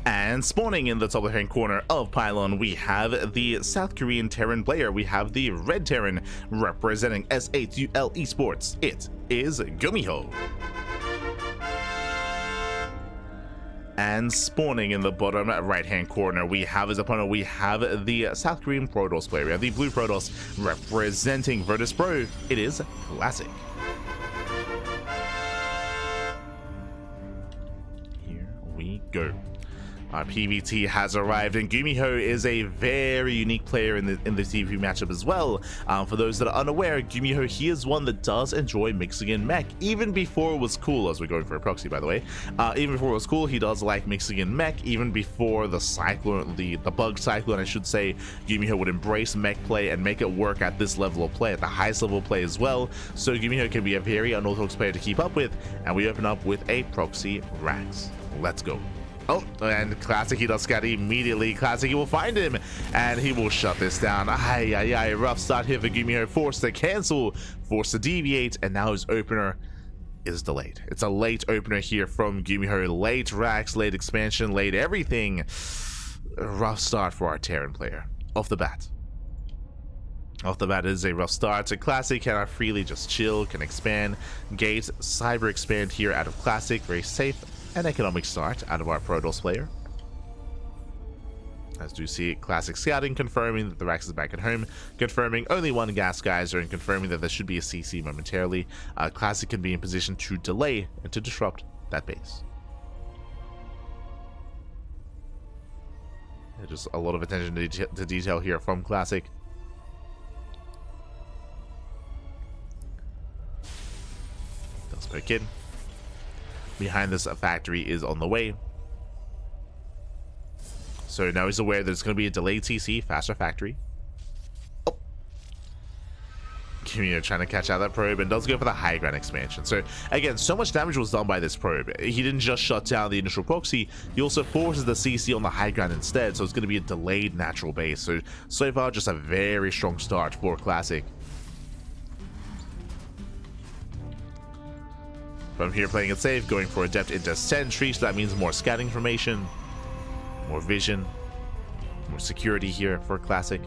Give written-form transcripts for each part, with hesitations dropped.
And spawning in the top left-hand corner of Pylon, we have the South Korean Terran player. We have the Red Terran representing S8UL Esports. It is GuMiho. And spawning in the bottom right-hand corner, we have his opponent. We have the South Korean Protoss player. We have the Blue Protoss representing Virtus Pro. It is Classic. Here we go. Our PvT has arrived, and GuMiho is a very unique player in the TV matchup as well. For those that are unaware, GuMiho, he is one that does enjoy mixing in mech, even before it was cool, as we're going for a proxy, by the way. Even before it was cool, he does like mixing in mech. Even before the cyclone, the bug cyclone, I should say, GuMiho would embrace mech play and make it work at this level of play, at the highest level of play as well. So GuMiho can be a very unorthodox player to keep up with, and we open up with a proxy Rax. Let's go. Oh, and Classic, he does scout immediately. Classic, he will find him, and he will shut this down. Rough start here for GuMiho. Forced to cancel, forced to deviate, and now his opener is delayed. It's a late opener here from GuMiho. Late Rax, late expansion, late everything. A rough start for our Terran player. Off the bat. Off the bat is a rough start. So Classic cannot freely just chill, can expand. Gate, Cyber expand here out of Classic. Very safe. An economic start out of our Protoss player. As do see Classic scouting, confirming that the Rax is back at home, confirming only one gas geyser, and confirming that there should be a CC momentarily. Classic can be in position to delay and to disrupt that base. Just a lot of attention to detail here from Classic. Does poke in. Behind this, a factory is on the way. So now he's aware that it's going to be a delayed CC, faster factory. Oh. GuMiho trying to catch out that probe, and does go for the high ground expansion. So again, so much damage was done by this probe. He didn't just shut down the initial proxy, he also forces the CC on the high ground instead. So it's going to be a delayed natural base. So far, just a very strong start for Classic. From here, playing it safe, going for Adept into Sentry, so that means more scouting information, more vision, more security here for Classic.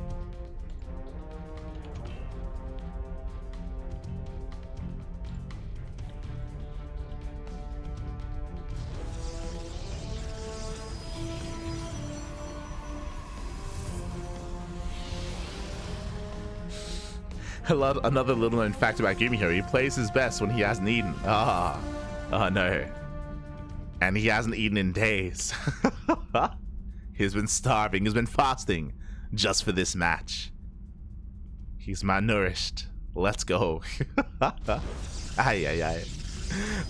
Another little known fact about GuMiho, he plays his best when he hasn't eaten. No. And he hasn't eaten in days. He's been starving, he's been fasting just for this match. He's malnourished. Let's go.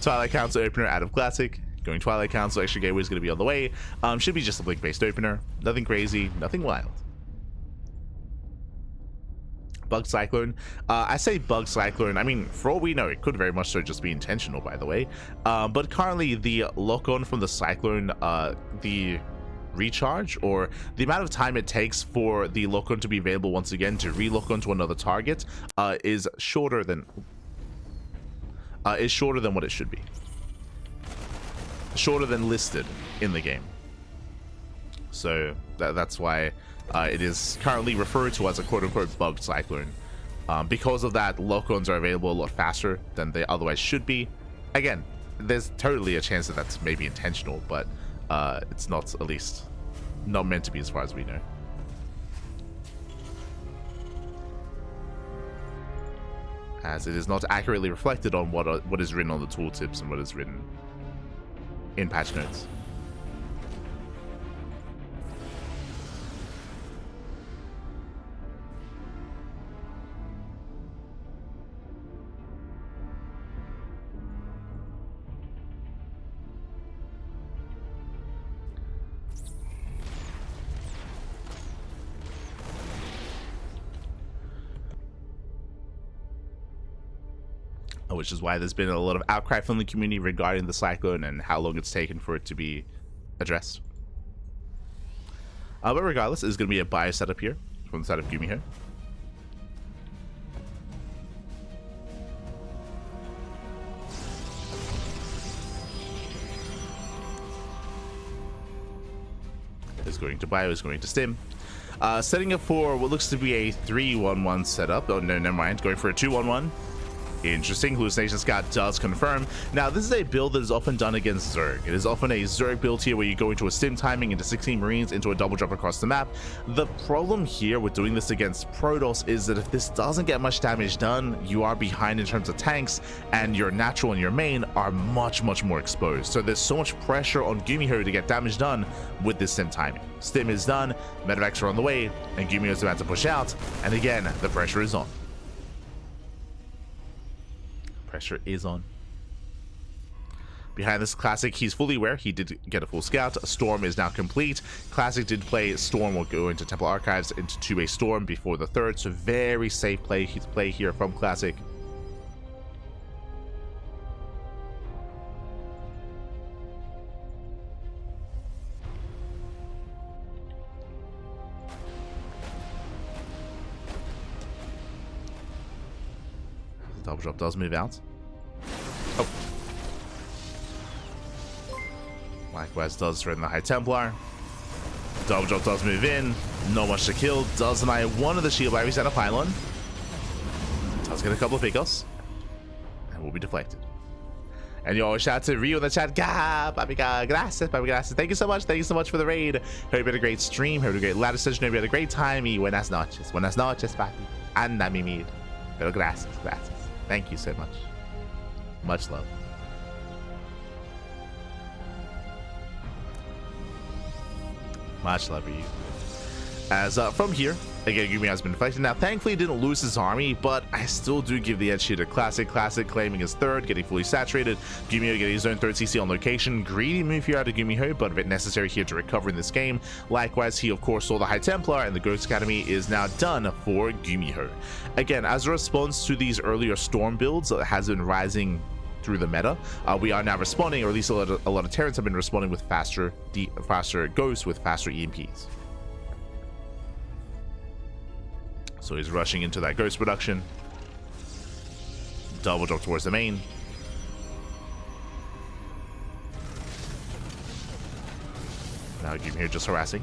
Twilight Council opener out of Classic. Going Twilight Council, extra gateway is going to be on the way. Should be just a blink-based opener. Nothing crazy, nothing wild. Bug Cyclone. I say Bug Cyclone, I mean, for all we know, it could very much so just be intentional, by the way. But currently, the lock-on from the Cyclone, the recharge, or the amount of time it takes for the lock-on to be available once again to re-lock onto another target, is shorter than what it should be. Shorter than listed in the game. So that's why it is currently referred to as a quote-unquote bugged cyclone. Because of that, lock-ons are available a lot faster than they otherwise should be. Again, there's totally a chance that that's maybe intentional, but it's not, at least, not meant to be as far as we know. As it is not accurately reflected on what is written on the tooltips and what is written in patch notes. Which is why there's been a lot of outcry from the community regarding the cyclone and how long it's taken for it to be addressed. But regardless, there's going to be a bio setup here from the side of GuMiho. is going to Bio, is going to Stim. Setting up for what looks to be a 3-1-1 setup. Oh, no, never mind. Going for a 2-1-1. Interesting. Hallucination Scout does confirm. Now, this is a build that is often done against Zerg. It is often a Zerg build here where you go into a Stim timing, into 16 Marines, into a double jump across the map. The problem here with doing this against Protoss is that if this doesn't get much damage done, you are behind in terms of tanks, and your natural and your main are much, much more exposed. So there's so much pressure on GuMiho to get damage done with this Stim timing. Stim is done, medevacs are on the way, and GuMiho is about to push out, and again, the pressure is on. Pressure is on. Behind this, Classic, he's fully aware. He did get a full scout. Storm is now complete. Classic did play Storm, will go into Temple Archives, into 2-way Storm before the third, so very safe play here from Classic. Double drop does move out. Oh. Likewise does threaten the High Templar. Double drop does move in. Not much to kill. Does deny one of the shield batteries and a pylon. Does get a couple of pickoffs. And will be deflected. And yo, shout out to Rio in the chat. Gracias, gracias. Thank you so much. Thank you so much for the raid. Hope you had a great stream. Hope you had a great ladder session. Hope you had a great time. Y buenas noches. Buenas noches, papi. Anda, mi mir. Pero gracias, gracias. Thank you so much. Much love. Much love for you. As from here, again, GuMiho has been fighting. Now, thankfully, he didn't lose his army, but I still do give the edge here to Classic. Classic claiming his third, getting fully saturated. GuMiho getting his own third CC on location. Greedy move here out of GuMiho, but a bit necessary here to recover in this game. Likewise, he, of course, saw the High Templar, and the Ghost Academy is now done for GuMiho. Again, as a response to these earlier Storm builds that has been rising through the meta, we are now responding, or at least a lot of Terrans have been responding with faster Ghosts with faster EMPs. So he's rushing into that Ghost production. Double drop towards the main. Now GuMiho just harassing.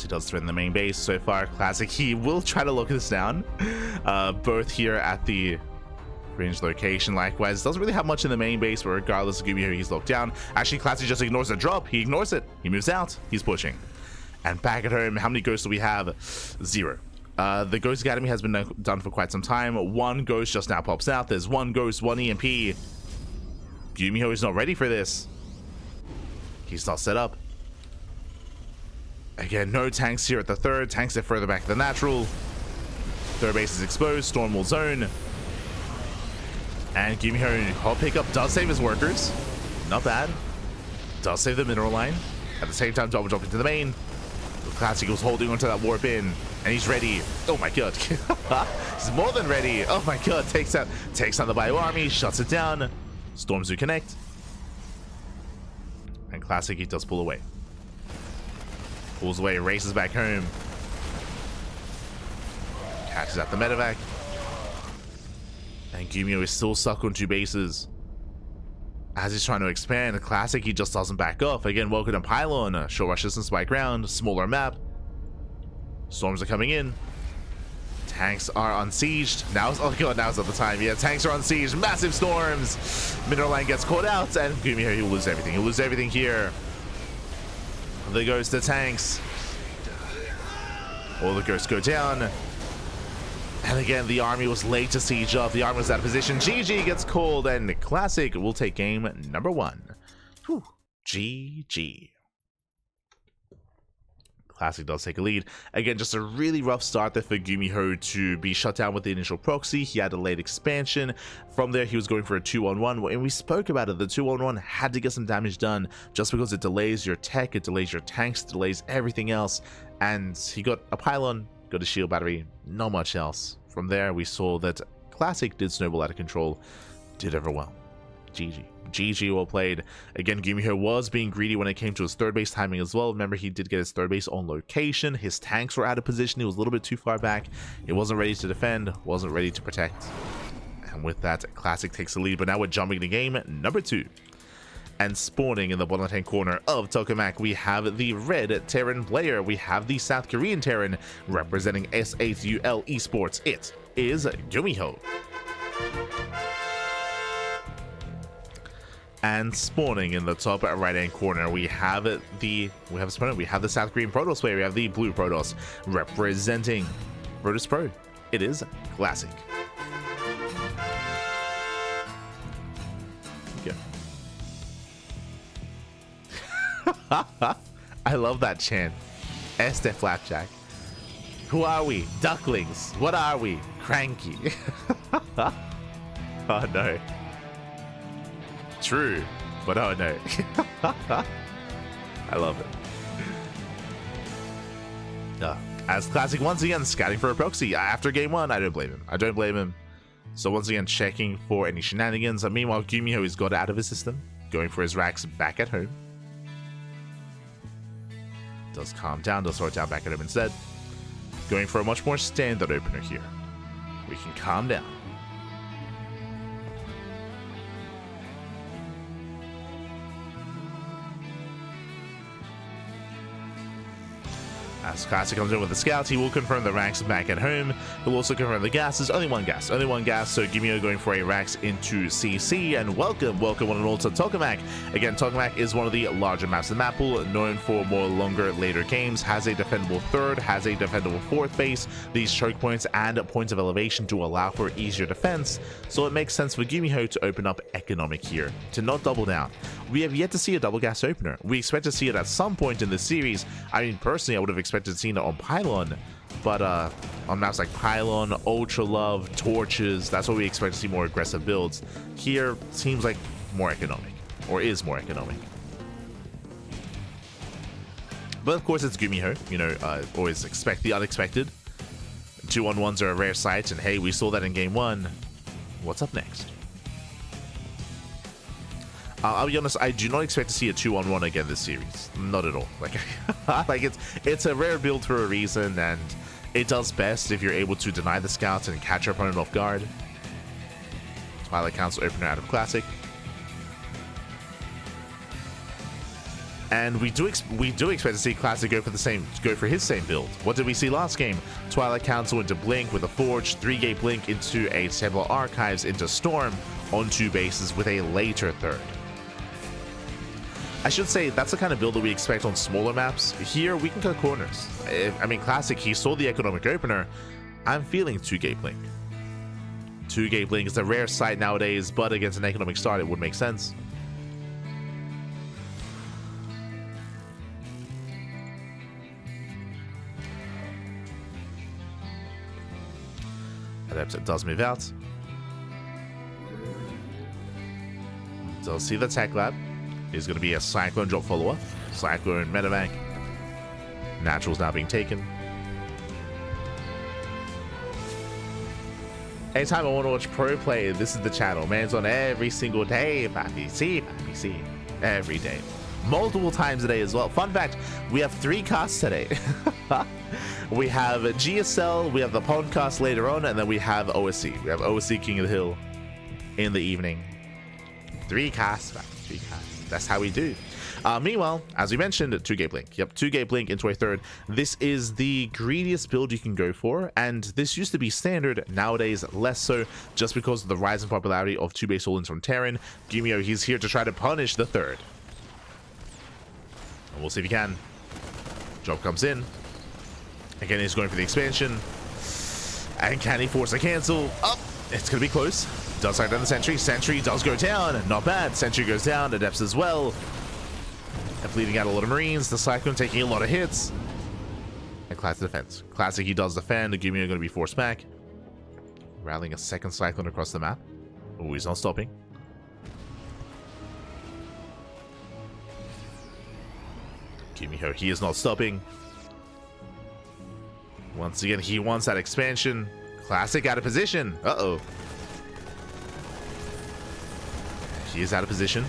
He does threaten the main base so far. Classic, he will try to lock this down, both here at the range location. Likewise, doesn't really have much in the main base, but regardless of GuMiho, he's locked down. Actually, Classic just ignores the drop. He ignores it. He moves out. He's pushing. And back at home, how many ghosts do we have? 0. The Ghost Academy has been done for quite some time. One ghost just now pops out. There's one ghost, one EMP. GuMiho is not ready for this. He's not set up. Again, no tanks here at the third. Tanks are further back than natural. Third base is exposed. Storm will zone. And GuMiho, hot pickup does save his workers. Not bad. Does save the mineral line. At the same time, double drop into the main. The Classic was holding onto that warp in. And he's ready. Oh my god. He's more than ready. Oh my god. Takes out the Bio army. Shuts it down. Storms do connect. And Classic, he does pull away. Pulls away, races back home. Catches out the medevac. And GuMiho is still stuck on 2 bases. As he's trying to expand, the Classic, he just doesn't back off. Again, welcome to Pylon. Short rush distance by ground. Smaller map. Storms are coming in. Tanks are unsieged. Oh god, now's not the time. Yeah, tanks are unsieged. Massive storms. Mineral line gets caught out, and GuMiho, he'll lose everything. He'll lose everything here. There goes the tanks. All the ghosts go down. And again, the army was late to siege up. The army was out of position. GG gets called, and Classic will take game number 1. Whew. GG. Classic does take a lead. Again, just a really rough start there for GuMiho to be shut down with the initial proxy. He had a late expansion. From there, he was going for a 2-on-1, and we spoke about it. The 2-on-1 had to get some damage done just because it delays your tech, it delays your tanks, it delays everything else. And he got a pylon, got a shield battery, not much else. From there, we saw that Classic did snowball out of control. did ever well. GG. GG, well played. Again, GuMiho was being greedy when it came to his third base timing as well. Remember, he did get his third base on location. His tanks were out of position. He was a little bit too far back. He wasn't ready to defend, wasn't ready to protect. And with that, Classic takes the lead. But now we're jumping to game number 2. And spawning in the bottom left-hand corner of Tokamak, we have the red Terran player. We have the South Korean Terran representing S8UL Esports. It is GuMiho. And spawning in the top right-hand corner, we have the South Korean Protoss player. We have the blue Protoss representing Protoss Pro. It is Classic. I love that chant. Este Flapjack. Who are we? Ducklings. What are we? CranKy. Oh no. True, but oh no. I love it. As Classic once again scouting for a proxy after game 1. I don't blame him. I don't blame him. So once again checking for any shenanigans. Meanwhile, GuMiho has got out of his system, going for his racks back at home. Does calm down, does sort out back at home instead. Going for a much more standard opener here. We can calm down. As Classic comes in with the scouts, he will confirm the racks back at home. He'll also confirm the gases. Only one gas. So GuMiho going for a racks into CC. And welcome one and all to Tokamak. Again, Tokamak is one of the larger maps in the map pool, known for more longer, later games. Has a defendable third, has a defendable fourth base. These choke points and points of elevation to allow for easier defense. So it makes sense for GuMiho to open up economic here, to not double down. We have yet to see a double gas opener. We expect to see it at some point in the series. I mean, personally, I would have expected to see it on Pylon, but on maps like Pylon, Ultra Love, Torches, that's what we expect to see more aggressive builds. Here, seems like more economic, or is more economic. But of course, it's GuMiho. You know, always expect the unexpected. 2-on-1s are a rare sight, and hey, we saw that in game 1. What's up next? I'll be honest, I do not expect to see a 2-on-1 again this series. Not at all. Like it's a rare build for a reason, and it does best if you're able to deny the scouts and catch your opponent off guard. Twilight Council opener out of Classic. And we do expect to see Classic go for his same build. What did we see last game? Twilight Council into Blink with a Forge, 3-gate Blink into a Templar Archives into Storm on 2 bases with a later third. I should say that's the kind of build that we expect on smaller maps. Here, we can cut corners. I mean, Classic, he saw the economic opener. I'm feeling 2-gate Blink. 2-gate Blink is a rare sight nowadays, but against an economic start, it would make sense. Adept does move out. Does see the tech lab. Is going to be a Cyclone drop follower. Cyclone Medevac. Natural's now being taken. Anytime I want to watch pro play, this is the channel. Man's on every single day. PvT. Every day. Multiple times a day as well. Fun fact, we have 3 casts today. We have GSL, we have the podcast later on, and then we have OSC. We have OSC King of the Hill in the evening. 3 casts, 3 casts. That's how we do. Meanwhile, as we mentioned, 2-gate Blink. Yep, 2-gate Blink into a third. This is the greediest build you can go for, and this used to be standard. Nowadays, less so, just because of the rise in popularity of 2-base all-ins from Terran. GuMiho, he's here to try to punish the third. And we'll see if he can. Drop comes in. Again, he's going for the expansion. And can he force a cancel? Up! It's going to be close. Does knock down the Sentry. Sentry does go down. Not bad. Sentry goes down. Adepts as well. And bleeding out a lot of Marines. The Cyclone taking a lot of hits. And Classic defense. Classic, he does defend. GuMiho going to be forced back. Rallying a second Cyclone across the map. Oh, he's not stopping. GuMiho, he is not stopping. Once again, he wants that expansion. Classic out of position. Uh-oh. He is out of position.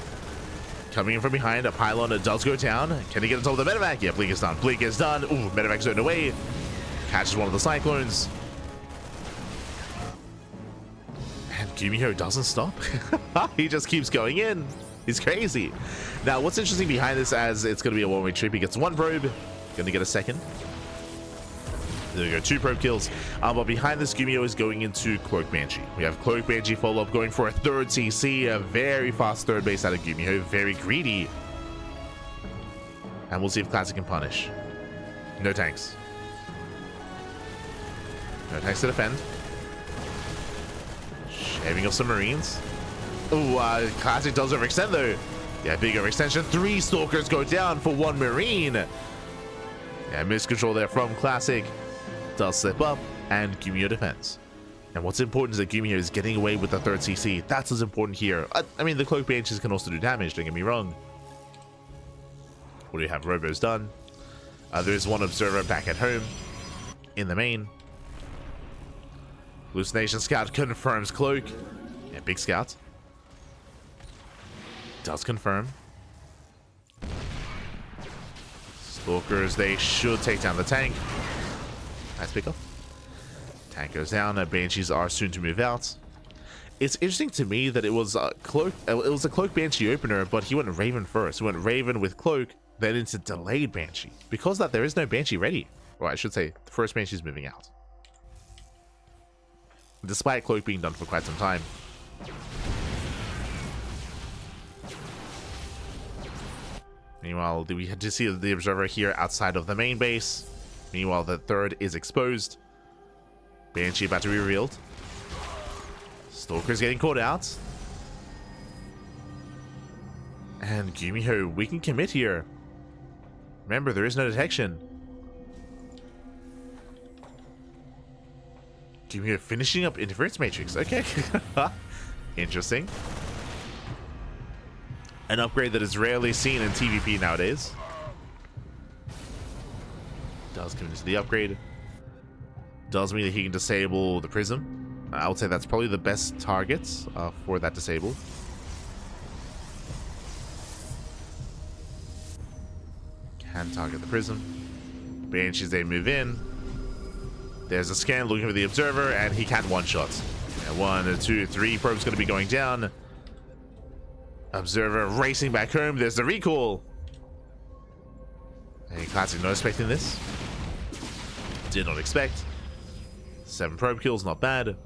Coming in from behind, a pylon does go down. Can he get on top of the medevac? Yeah, Blink is done. Blink is done. Ooh, medevac's zoning away. Catches one of the cyclones. And GuMiho doesn't stop. He just keeps going in. He's crazy. Now, what's interesting behind this, as it's going to be a one-way trip, he gets one probe. Going to get a second. There we go, 2 probe kills. But behind this, GuMiho is going into Cloak Banshee. We have Cloak Banshee follow-up going for a 3rd CC. A very fast 3rd base out of GuMiho. Very greedy. And we'll see if Classic can punish. No tanks. No tanks to defend. Shaving off some Marines. Ooh, Classic does overextend though. Yeah, big overextension. 3 Stalkers go down for 1 Marine. Yeah, miscontrol there from Classic. Does slip up, and GuMiho defends. And what's important is that GuMiho is getting away with the 3rd CC. That's what's important here. I mean, the Cloak Banshees can also do damage, don't get me wrong. What do you have? Robo's done. There's 1 Observer back at home in the main. Hallucination Scout confirms Cloak. Yeah, big Scout. Does confirm. Stalkers, they should take down the tank. Nice pickup. Tank goes down. Banshees are soon to move out. It's interesting to me that it was a Cloak. It was a Cloak Banshee opener, but he went Raven first. He went Raven with Cloak, then into delayed Banshee. Because that there is no Banshee ready. Or I should say, the first Banshee is moving out. Despite Cloak being done for quite some time. Meanwhile, we had to see the Observer here outside of the main base. Meanwhile, the 3rd is exposed. Banshee about to be revealed. Stalker's getting caught out. And GuMiho, we can commit here. Remember, there is no detection. GuMiho finishing up Interference Matrix. Okay. Interesting. An upgrade that is rarely seen in TVP nowadays. Does come into the upgrade. Does mean that he can disable the prism. I would say that's probably the best target for that disable. Can target the prism. Banshees, they move in. There's a scan looking for the Observer, and he can one-shot. Yeah, 1, 2, 3 probes going to be going down. Observer racing back home. There's the recall. Hey, Classic not expecting this. Did not expect. 7 probe kills, not bad.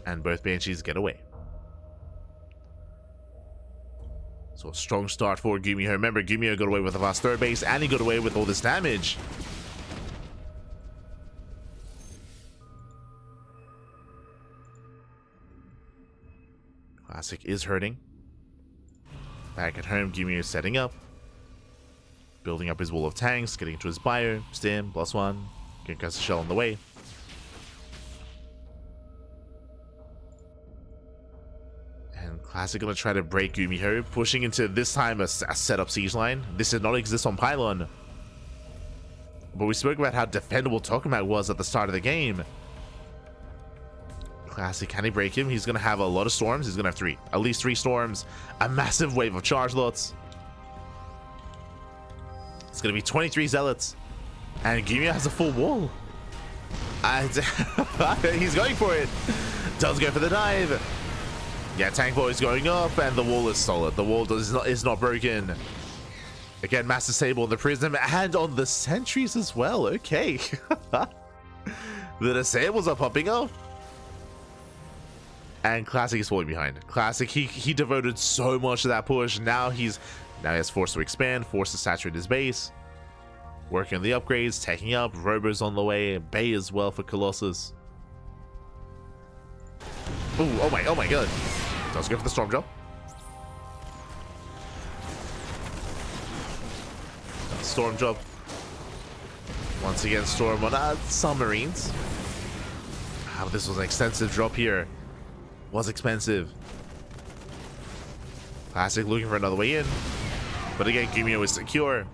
And both Banshees get away. So a strong start for GuMiho. Remember, GuMiho got away with a fast 3rd base, and he got away with all this damage. Classic is hurting. Back at home, GuMiho is setting up. Building up his wall of tanks, getting into his bio. Stim, +1. Concussive Shell on the way. And Classic gonna try to break GuMiho, pushing into this time a setup siege line. This did not exist on Pylon. But we spoke about how defendable Tokamak was at the start of the game. Classic, can he break him? He's gonna have a lot of storms. He's gonna have 3. At least 3 storms. A massive wave of charge lots. It's gonna be 23 zealots. And GuMiho has a full wall. He's going for it. Does go for the dive. Yeah, tank ball is going up, and the wall is solid. The wall is not broken. Again, mass disable on the prism and on the sentries as well. Okay. The disables are popping up. And Classic is falling behind. Classic, he devoted so much to that push. Now he has forced to expand, forced to saturate his base. Working on the upgrades, taking up, Robo's on the way, Bay as well for Colossus. Ooh, oh my god. Does go for the Storm Drop. Storm Drop. Once again, Storm on some Marines. This was an extensive drop here. Was expensive. Classic looking for another way in. But again, GuMiho is secure.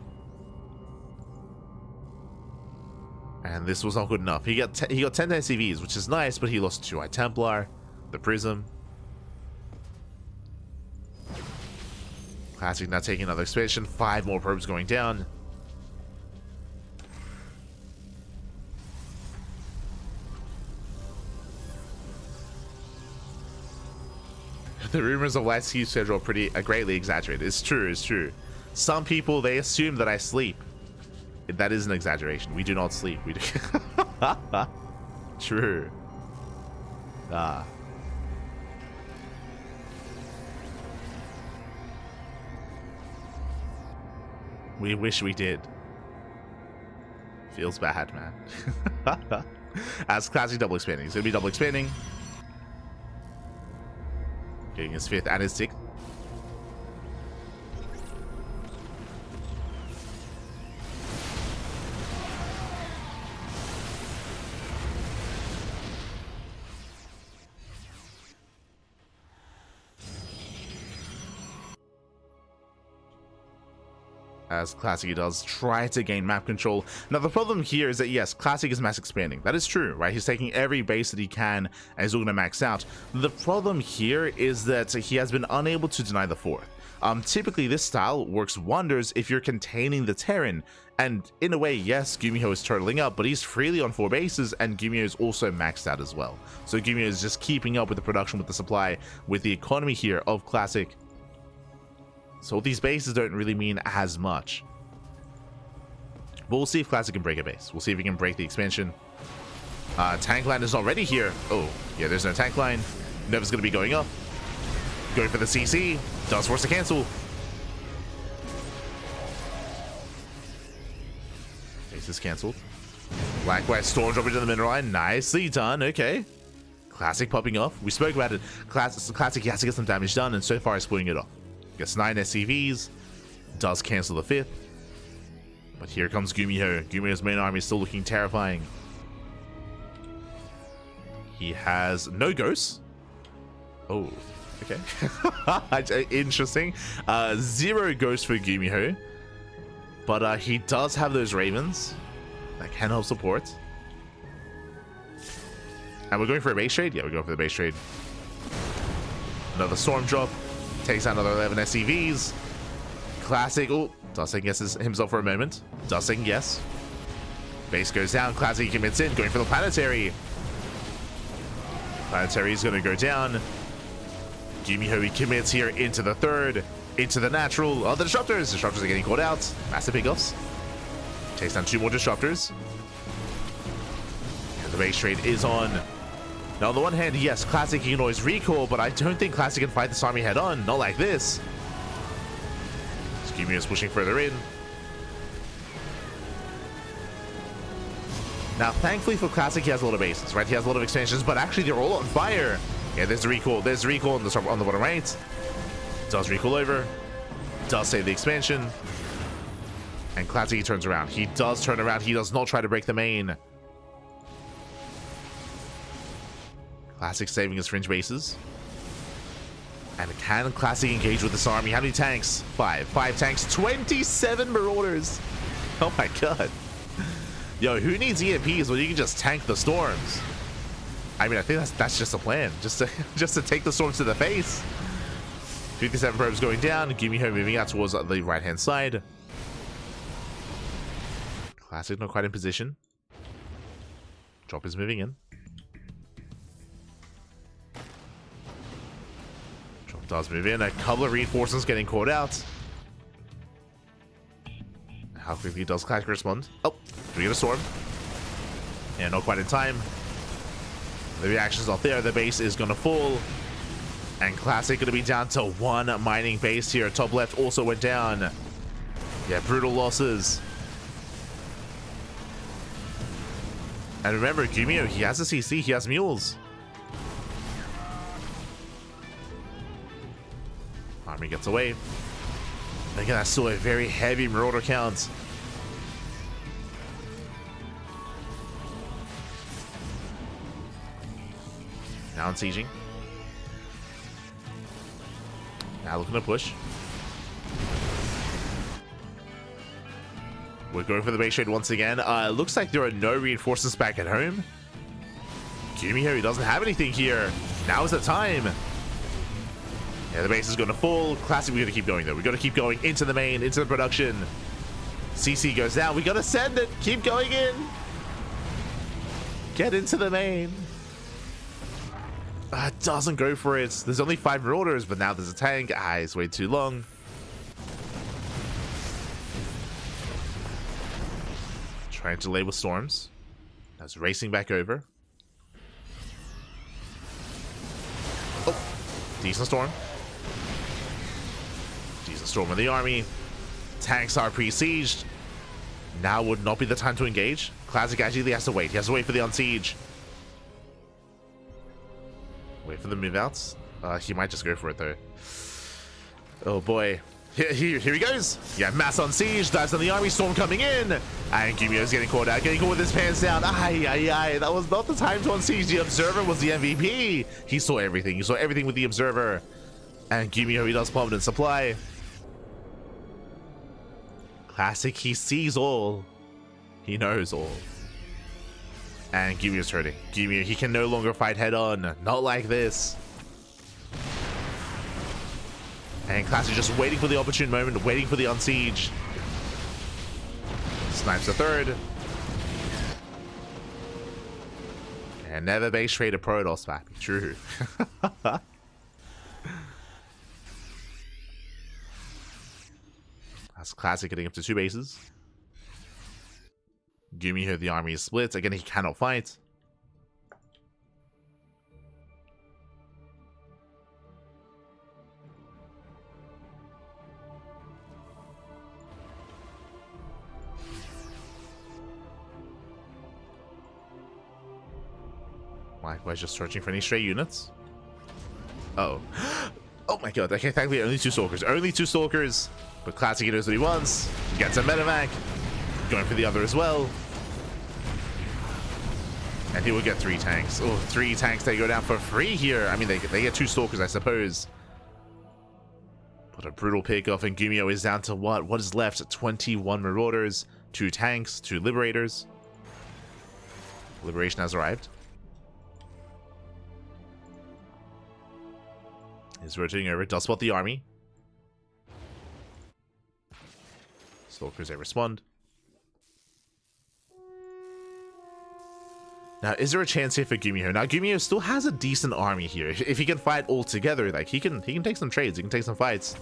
And this was not good enough. He got 10 SCVs, which is nice, but he lost 2 Eye Templar, the Prism. Classic now taking another expansion. 5 more probes going down. The rumors of light sleep schedule are greatly exaggerated. It's true, it's true. Some people, they assume that I sleep. That is an exaggeration. We do not sleep. We do. True. Ah. We wish we did. Feels bad, man. As Classic double expanding. It's gonna be double expanding. Getting his 5th and his 6th. As Classic does try to gain map control. Now the problem here is that yes, Classic is mass expanding. That is true, right? He's taking every base that he can and he's all going to max out. The problem here is that he has been unable to deny the 4th. Typically this style works wonders if you're containing the Terran. And in a way, yes, GuMiho is turtling up, but he's freely on 4 bases and GuMiho is also maxed out as well. So GuMiho is just keeping up with the production, with the supply, with the economy here of Classic. So these bases don't really mean as much. But we'll see if Classic can break a base. We'll see if he can break the expansion. Tank line is already here. Oh, yeah, there's no tank line. Never's going to be going up. Going for the CC. Does force a cancel. Base is cancelled. Black-white storm drop into the mineral line. Nicely done. Okay. Classic popping off. We spoke about it. Classic, he has to get some damage done, and so far he's pulling it off. Gets 9 SCVs, does cancel the 5th. But here comes GuMiho. GuMiho's main army is still looking terrifying. He has no ghosts. Oh, okay. Interesting. 0 ghosts for GuMiho. But he does have those ravens that can help support. And we're going for a base trade? Yeah, we're going for the base trade. Another storm drop. Takes out another 11 SCVs. Classic. Oh, does second guess himself for a moment. Does second guess. Base goes down. Classic commits in. Going for the planetary. Planetary is going to go down. GuMiho, he commits here into the 3rd. Into the natural. Oh, the disruptors. Disruptors are getting caught out. Massive pickoffs. Takes down 2 more disruptors. And the base trade is on. Now, on the one hand, yes, Classic can always recall, but I don't think Classic can fight this army head on. Not like this. GuMiho is pushing further in. Now, thankfully for Classic, he has a lot of bases, right? He has a lot of expansions, but actually they're all on fire. Yeah, there's the recall. There's the recall on the bottom right. Does recall over. Does save the expansion. And Classic, he turns around. He does turn around. He does not try to break the main. Classic saving his fringe bases. And can Classic engage with this army? How many tanks? 5. 5 tanks. 27 Marauders. Oh my god. Yo, who needs EMPs when you can just tank the storms? I mean, I think that's just a plan. Just to take the storms to the face. 57 probes going down. GuMiho moving out towards the right-hand side. Classic not quite in position. Drop is moving in. Drop does move in. A couple of reinforcements getting caught out. How quickly does Classic respond? Oh, do we get a storm? Yeah, not quite in time. The reaction's not there. The base is going to fall. And Classic going to be down to 1 mining base here. Top left also went down. Yeah, brutal losses. And remember, GuMiho, he has a CC. He has mules. Army gets away. Again, that's still a very heavy Marauder count. Now in sieging. Now looking to push. We're going for the base trade once again. Looks like there are no reinforcements back at home. GuMiho, he doesn't have anything here. Now is the time. Yeah, the base is going to fall. Classic, we got to keep going, though. We got to keep going into the main, into the production. CC goes down. We got to send it. Keep going in. Get into the main. Doesn't go for it. There's only 5 marauders, but now there's a tank. It's way too long. Trying to label storms. That's racing back over. Oh, decent storm. Decent storm in the army. Tanks are pre-sieged. Now would not be the time to engage. Classic actually has to wait. He has to wait for the unsiege. Wait for the move outs. He might just go for it though. Oh boy. Here he goes. Yeah, mass on siege, dives on the army, storm coming in. And GuMiho's getting caught out, getting caught with his pants down. That was not the time to unsiege. The observer was the MVP. He saw everything. He saw everything with the observer. And GuMiho, he does plummet in supply. Classic, he sees all. He knows all. And GuMiho's hurting. GuMiho, he can no longer fight head on. Not like this. And Classic just waiting for the opportune moment, waiting for the unsiege. Snipes the third. And never base trade a Protoss map. True. That's Classic getting up to 2 bases. GuMiho, the army is split. Again, he cannot fight. Likewise, just searching for any stray units. Uh-oh. Oh my god. Okay, thankfully only 2 stalkers. Only 2 stalkers. But Classic, he knows what he wants. He gets a medevac. Going for the other as well. And he will get 3 tanks. Oh, 3 tanks, they go down for free here. I mean, they get 2 stalkers, I suppose. But a brutal pickoff, and GuMiho is down to what? What is left? 21 marauders, 2 tanks, 2 liberators. Liberation has arrived. He's rotating over. Does spot the army. Stalkers, they respond. Now, is there a chance here for GuMiho? Now, GuMiho still has a decent army here. If he can fight all together, like he can take some trades. He can take some fights.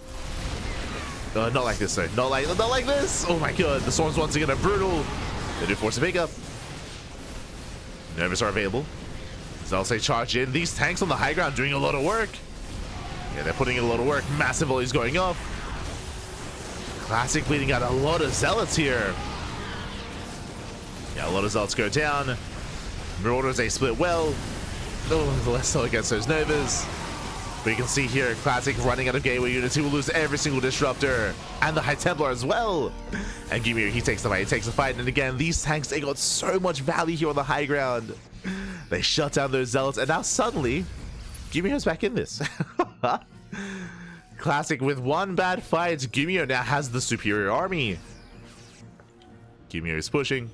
Not like this, though. Not like this. Oh my god, the storms once again are brutal. They do force a pickup. Nervous are available. I'll say charge in. These tanks on the high ground doing a lot of work. Yeah, they're putting in a lot of work. Massive volleys going off. Classic bleeding out a lot of zealots here. Yeah, a lot of zealots go down. Marauders, they split well. Oh, the less so against those Novas. But you can see here, Classic running out of gateway units. He will lose every single disruptor. And the High Templar as well. And GuMiho, he takes the fight. He takes the fight. And again, these tanks, they got so much value here on the high ground. They shut down those zealots. And now suddenly, GuMiho's back in this. Classic with 1 bad fight. GuMiho now has the superior army. GuMiho is pushing.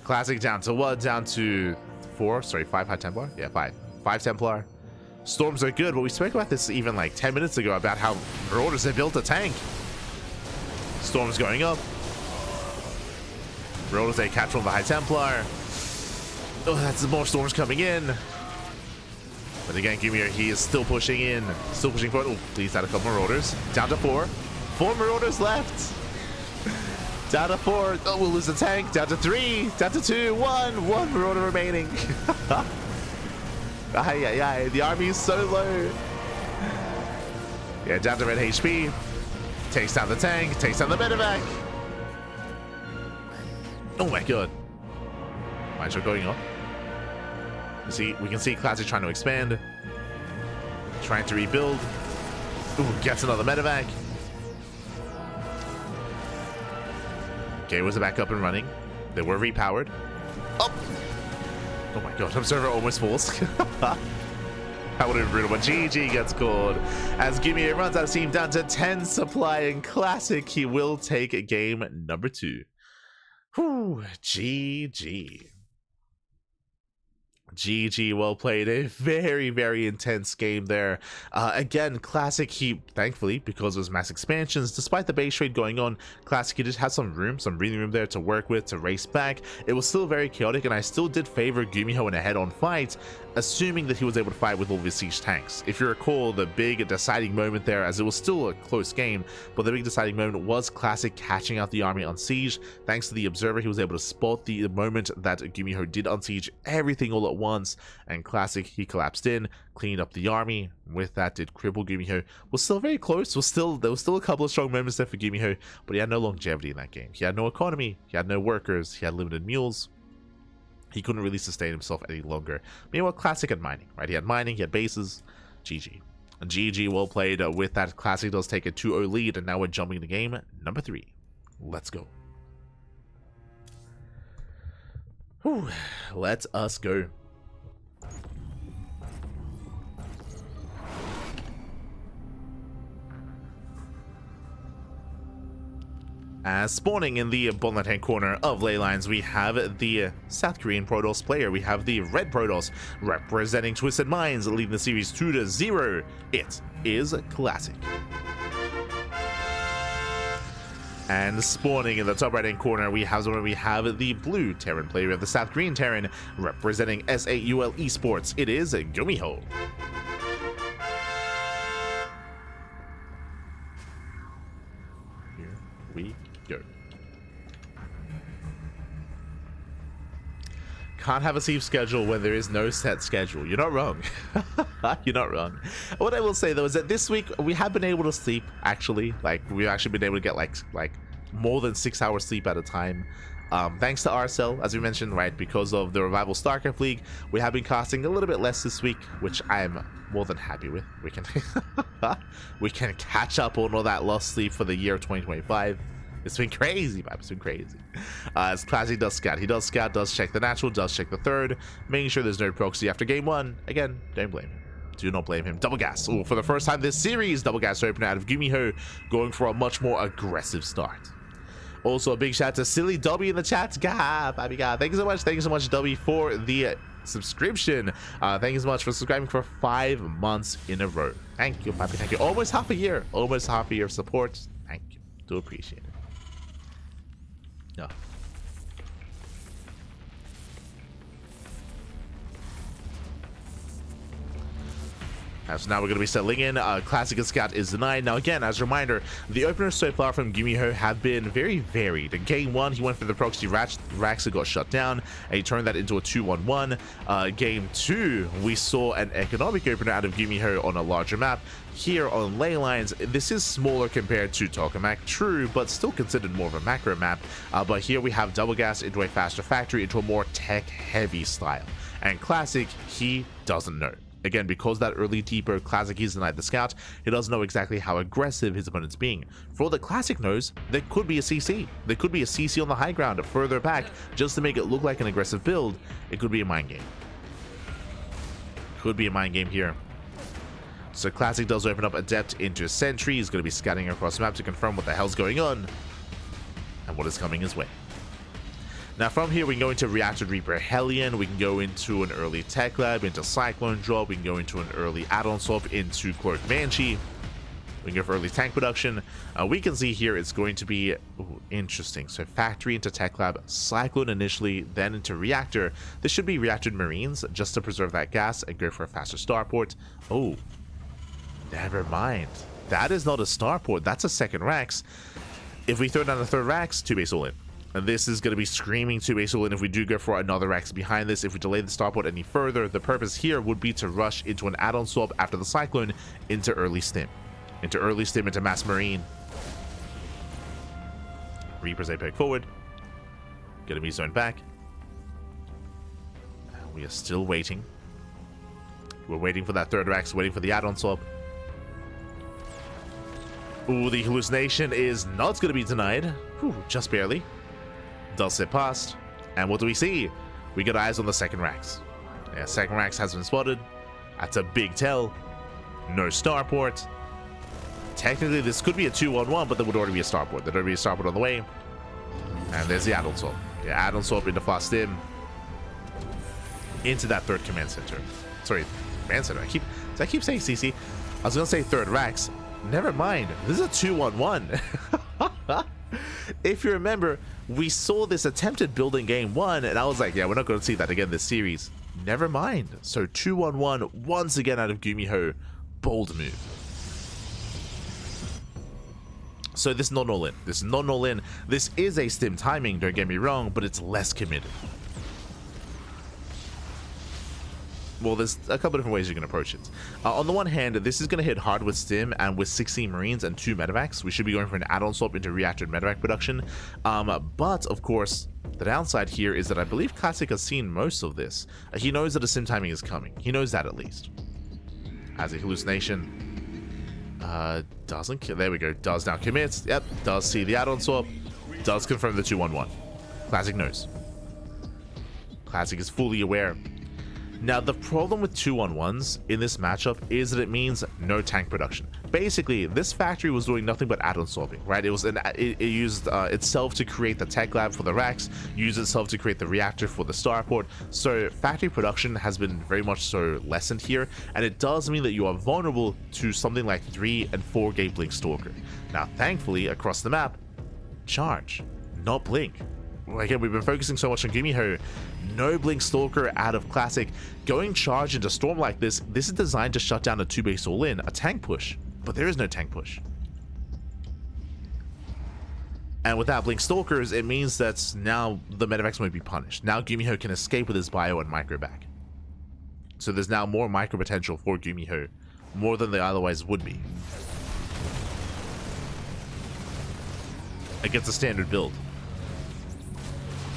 Classic down to what? Down to 4. Sorry, 5 High Templar? Yeah, 5. 5 Templar. Storms are good, but we spoke about this even like 10 minutes ago about how Marauders have built a tank. Storms going up. Marauders, they catch from the High Templar. Oh, that's more storms coming in. But again, GuMiho, he is still pushing in. Still pushing forward. Oh, please add a couple Marauders. Down to 4. 4 Marauders left. Down to 4. Oh, we'll lose the tank. Down to 3. Down to 2. 1. 1 Marauder remaining. The army is so low. Yeah, down to red HP. Takes down the tank. Takes down the medevac. Oh my god. Mind shot going on. We can see Classic trying to expand. Trying to rebuild. Ooh, gets another medevac. Okay, was back up and running. They were repowered. Oh! Oh my god, Observer almost falls. That would have been brutal, but GG gets called. As GuMiho runs out of steam down to 10 supply and Classic, he will take game number 2. Whew, GG. GG, well played. A very, very intense game there. Again, Classic, he, thankfully, because of his mass expansions, despite the base trade going on, Classic, he just had some room, some breathing room there to work with, to race back. It was still very chaotic, and I still did favor GuMiho in a head-on fight, assuming that he was able to fight with all of his siege tanks. If you recall, the big deciding moment there, as it was still a close game, but the big deciding moment was Classic catching out the army on siege. Thanks to the observer, he was able to spot the moment that GuMiho did unsiege everything all at once, and Classic, he collapsed in, cleaned up the army. With that, did cripple GuMiho. Was still very close. There was still a couple of strong moments there for GuMiho, but he had no longevity in that game. He had no economy, he had no workers, he had limited mules. He couldn't really sustain himself any longer. Meanwhile, Classic had mining, right? He had mining, he had bases. GG. GG, well played. With that, Classic does take a 2-0 lead, and now we're jumping to game number 3. Let's go. Whew. Let us go. As spawning in the bottom left-hand corner of ley lines, we have the South Korean Protoss player. We have the Red Protoss representing Twisted Minds, leading the series 2-0. It is Classic. And spawning in the top right-hand corner, we have the blue Terran player of the South Korean Terran, representing SAUL Esports. It is GuMiho. Here we go. Can't have a safe schedule when there is no set schedule. You're not wrong. You're not wrong. What I will say though is that this week we have been able to sleep, actually. Like, we've actually been able to get like more than 6 hours sleep at a time. Thanks to RSL, as we mentioned, right, because of the Revival StarCraft League, we have been casting a little bit less this week, which I am more than happy with. We can we can catch up on all that lost sleep for the year of 2025. It's been crazy, man. It's been crazy. As Classic does scout. He does scout, does check the natural, does check the third, making sure there's no proxy after game 1. Again, don't blame him. Do not blame him. Double gas. Oh, for the first time this series, double gas open out of GuMiho, going for a much more aggressive start. Also, a big shout out to Silly Dobby in the chat. God, baby God. Thank you so much. Thank you so much, Dobby, for the subscription. Thank you so much for subscribing for 5 months in a row. Thank you, Papi. Thank you. Almost half a year. Almost half a year of support. Thank you. Do appreciate it. Yeah. So now we're going to be settling in. Classic and Scout is denied. Now again, as a reminder, the openers so far from GuMiho have been very varied. In game 1, he went for the proxy racks that got shut down, and he turned that into a 2-1-1. Game 2, we saw an economic opener out of GuMiho on a larger map. Here on ley lines, this is smaller compared to Tokamak, true, but still considered more of a macro map. But here we have double gas into a faster factory, into a more tech-heavy style. And Classic, he doesn't know. Again, because that early deeper, Classic he's denied the scout, he doesn't know exactly how aggressive his opponent's being. For all the Classic knows, there could be a CC. There could be a CC on the high ground further back, just to make it look like an aggressive build. It could be a mind game. Could be a mind game here. So Classic does open up Adept into Sentry. He's going to be scanning across the map to confirm what the hell's going on and what is coming his way. Now from here, we can go into Reactor Reaper Hellion, we can go into an early Tech Lab, into Cyclone Drop, we can go into an early add-on swap into Cloak Banshee, we can go for early tank production. We can see here it's going to be interesting. So Factory into Tech Lab, Cyclone initially, then into Reactor. This should be Reactor Marines, just to preserve that gas and go for a faster starport. Oh, never mind. That is not a starport, that's a second Rax. If we throw down the third Rax, 2 base all in. And this is going to be screaming 2 base all in if we do go for another Rax behind this. If we delay the starport any further, the purpose here would be to rush into an add-on swap after the Cyclone into early stim. Into Mass Marine. Reapers APEC forward. Gonna be zoned back. And we are still waiting. We're waiting for that third Rax, waiting for the add-on swap. Ooh, the hallucination is not going to be denied. Whew, just barely. Does sit past. And what do we see? We got eyes on the second Rax. Yeah, second Rax has been spotted. That's a big tell. No starport. Technically, this could be a 2-1-1, but there would already be a starport. There'd already be a starport on the way. And there's the add-on swap. Yeah, add-on swap into fast stim. into that third command center. Sorry, command center. Did I keep saying CC? I was gonna say third racks. Never mind. This is a 2-1-1. If you remember, we saw this attempted build in game 1, and I was like, yeah, we're not going to see that again this series. Never mind. So 2-1-1 once again out of GuMiho. Bold move. So this is not all in. This is not all in. This is a stim timing, don't get me wrong, but it's less committed. Well, there's a couple different ways you can approach it. On the one hand, this is going to hit hard with stim, and with 16 Marines and 2 medevacs, we should be going for an add-on swap into reactor and medevac production. But, of course, the downside here is that I believe Classic has seen most of this. He knows that a stim timing is coming. He knows that at least. Has a hallucination. Doesn't. There we go. Does now commit. Yep. Does see the add-on swap. Does confirm the 2-1-1. Classic knows. Classic is fully aware. Now, the problem with 2-1-1s in this matchup is that it means no tank production. Basically, this factory was doing nothing but add-on swapping, right? It used itself to create the tech lab for the racks, used itself to create the reactor for the starport. So factory production has been very much so lessened here, and it does mean that you are vulnerable to something like 3 and 4 gate blink stalker. Now, thankfully, across the map, charge, not blink. Again, we've been focusing so much on GuMiho. No blink stalker out of Classic. Going charge into storm like this is designed to shut down a 2-base all-in, a tank push, but there is no tank push. And without blink stalkers, it means that now the medevacs might be punished. Now GuMiho can escape with his bio and micro back. So there's now more micro potential for GuMiho, more than they otherwise would be. Against a standard build.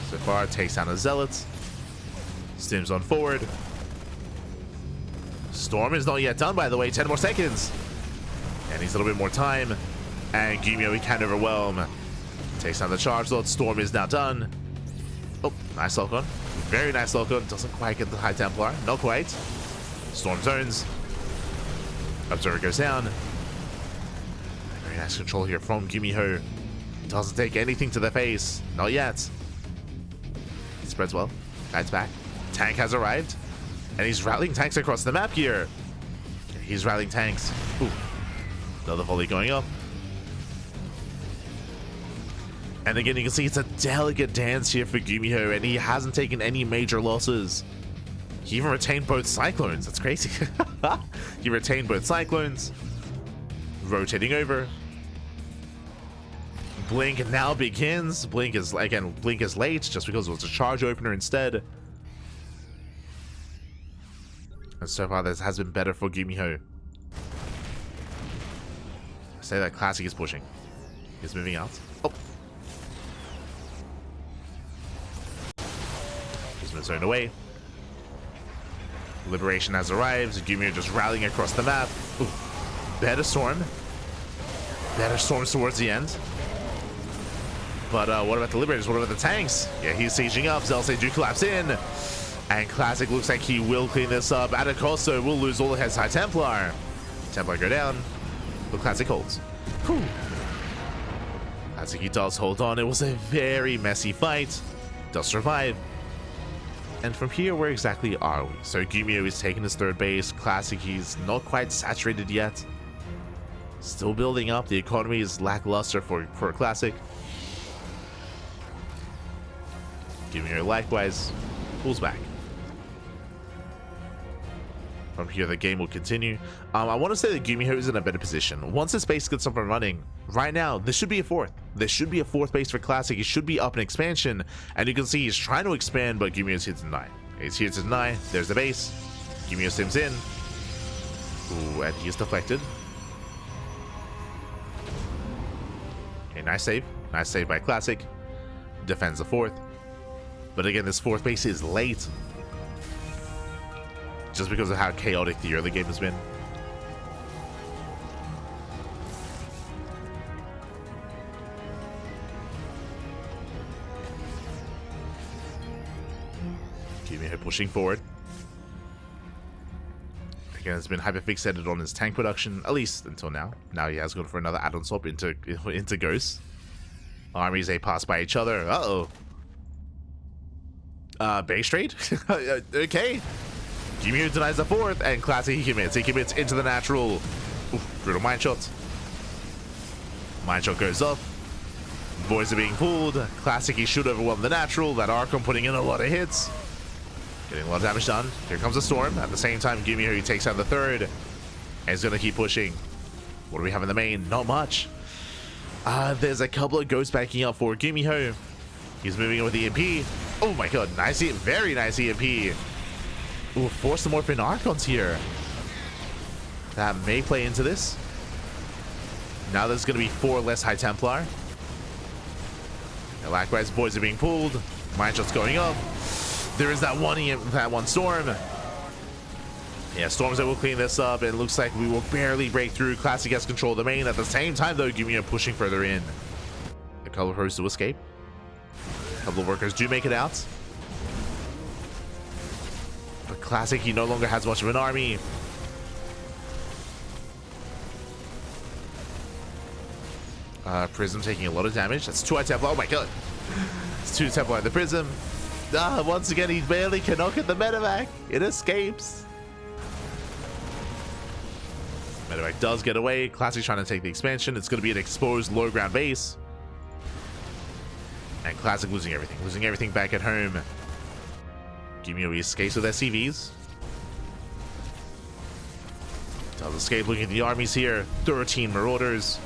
So far, takes down a Zealot. Stims on forward. Storm is not yet done, by the way. 10 more seconds. And needs a little bit more time. And GuMiho, he can overwhelm. Takes down the charge load. Storm is now done. Oh, nice lock on. Very nice lock on. Doesn't quite get the High Templar. Not quite. Storm zones. Observer goes down. Very nice control here from GuMiho. Doesn't take anything to the face. Not yet. Spreads well. Guides back. Tank has arrived. And he's rallying tanks across the map here. He's rallying tanks. Ooh. Another volley going up. And again, you can see it's a delicate dance here for GuMiho, and he hasn't taken any major losses. He even retained both Cyclones. That's crazy. He retained both Cyclones. Rotating over. Blink now begins. Blink is late just because it was a charge opener instead. And so far this has been better for GuMiho. I say that Classic is pushing. He's moving out. Oh. He's been zoned away. Liberation has arrived. GuMiho just rallying across the map. Ooh. Better storm. Better storms towards the end. But what about the Liberators? What about the tanks? Yeah, he's sieging up. Zelsay do collapse in. And Classic looks like he will clean this up. Atacosto will lose all of his High Templar. Templar go down. But Classic holds. Whew. Classic, he does hold on. It was a very messy fight. Does survive. And from here, where exactly are we? So GuMiho is taking his third base. Classic, he's not quite saturated yet. Still building up. The economy is lackluster for Classic. GuMiho likewise pulls back. From here, the game will continue. I want to say that GuMiho is in a better position. Once this base gets up and running, right now, this should be a fourth. There should be a fourth base for Classic. He should be up in expansion. And you can see he's trying to expand, but GuMiho's here to deny. He's here to deny. There's the base. GuMiho stims in. Ooh, and he's deflected. Okay, nice save. Nice save by Classic. Defends the fourth. But again, this fourth base is late. Just because of how chaotic the early game has been. GuMiho pushing forward. Again, it's been hyper-fixated on his tank production, at least until now. Now he has gone for another add-on swap into Ghost. Armies, they pass by each other. Uh-oh. Base trade? Okay. GuMiho denies the fourth, and Classic he commits. He commits into the natural. Oof, brutal mine shot. Mine shot goes up. Boys are being pulled. Classic he should overwhelm the natural. That Archon putting in a lot of hits. Getting a lot of damage done. Here comes the Storm. At the same time, GuMiho he takes out the third. And he's going to keep pushing. What do we have in the main? Not much. There's a couple of ghosts backing up for GuMiho. He's moving in with the EMP. Oh my god, nice, very nice EMP. Ooh, force the Morphin Archons here. That may play into this. Now there's going to be 4 less High Templar. And likewise, boys are being pulled. Mine shots going up. There is that one Storm. Yeah, Storms that will clean this up. It looks like we will barely break through. Classic has control of the main. At the same time, though, GuMiho pushing further in. A couple of pros to escape. A couple of workers do make it out. But Classic, he no longer has much of an army. Prism taking a lot of damage. That's 2 Templar. Oh my god. It's 2 Templar in the Prism. Once again, he barely cannot get the medevac. It escapes. Medevac does get away. Classic trying to take the expansion. It's going to be an exposed low ground base. And Classic losing everything back at home. GuMiho escapes with SCVs. Does escape looking at the armies here. 13 Marauders,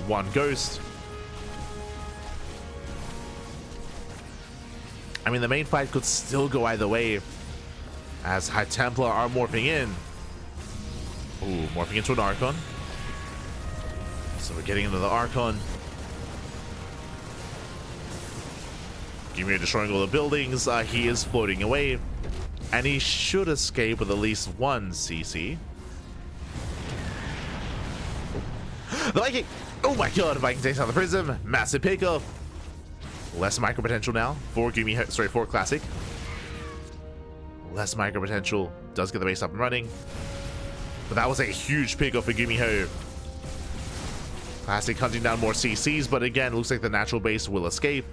1 Ghost. I mean, the main fight could still go either way, as High Templar are morphing in. Ooh, morphing into an Archon. So we're getting into the Archon. GuMiho destroying all the buildings. He is floating away, and he should escape with at least 1 CC. The Viking! Oh my god, Viking takes out the Prism. Massive pickup. Less micro potential now for GuMiho, sorry, for Classic. Less micro potential. Does get the base up and running. But that was a huge pickup for GuMiho. Classic hunting down more CCs, but again, looks like the natural base will escape.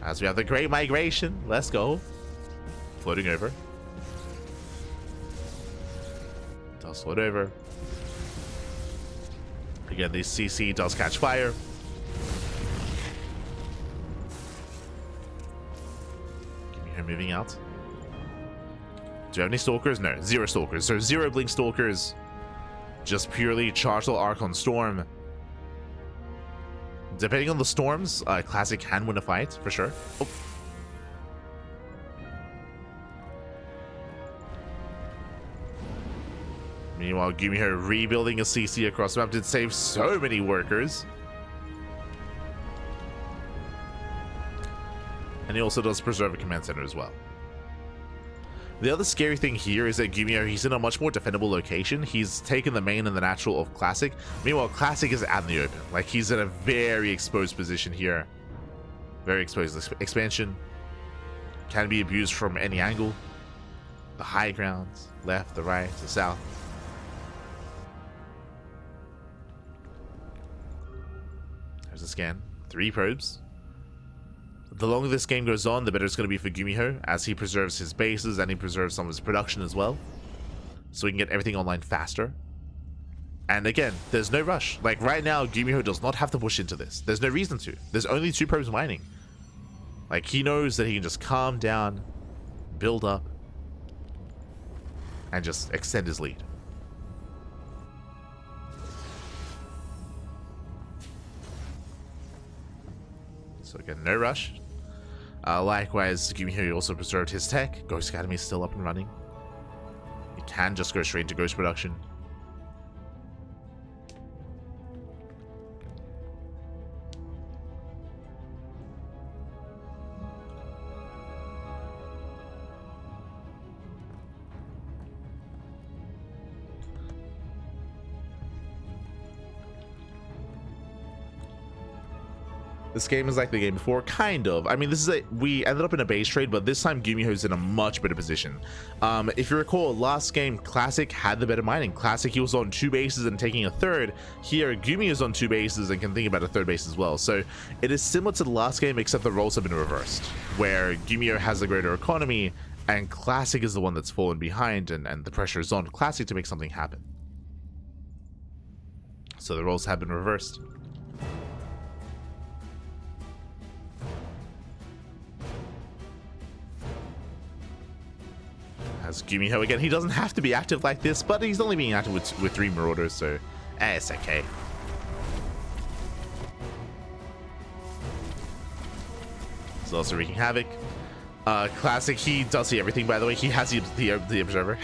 As we have the Great Migration. Let's go. Floating over. Does float over. Again, the CC does catch fire. GuMiho moving out. Do you have any Stalkers? No, 0 Stalkers. So 0 Blink Stalkers. Just purely Charged Archon Storm. Depending on the Storms, Classic can win a fight, for sure. Oh. Meanwhile, GuMiho rebuilding a CC across the map did save so many workers. And he also does preserve a command center as well. The other scary thing here is that GuMiho, he's in a much more defendable location. He's taken the main and the natural of Classic. Meanwhile, Classic is out in the open. Like, he's in a very exposed position here. Very exposed. Expansion can be abused from any angle. The high grounds, left, the right, the south. There's a scan. 3 probes. The longer this game goes on, the better it's going to be for GuMiho, as he preserves his bases and he preserves some of his production as well. So we can get everything online faster. And again, there's no rush. Like right now, GuMiho does not have to push into this. There's no reason to. There's only 2 probes mining. Like, he knows that he can just calm down, build up, and just extend his lead. So again, no rush. Likewise, GuMiho also preserved his tech. Ghost Academy is still up and running. It can just go straight into Ghost production. This game is like the game before, kind of. I mean, we ended up in a base trade, but this time GuMiho's in a much better position. If you recall, last game, Classic had the better mining. Classic, he was on 2 bases and taking a third. Here, GuMiho's on 2 bases and can think about a third base as well. So it is similar to the last game, except the roles have been reversed, where GuMiho has the greater economy, and Classic is the one that's fallen behind, and the pressure is on Classic to make something happen. So the roles have been reversed. As GuMiho again, he doesn't have to be active like this, but he's only being active with 3 Marauders, so it's okay. He's also wreaking havoc. Classic, he does see everything, by the way. He has the observer.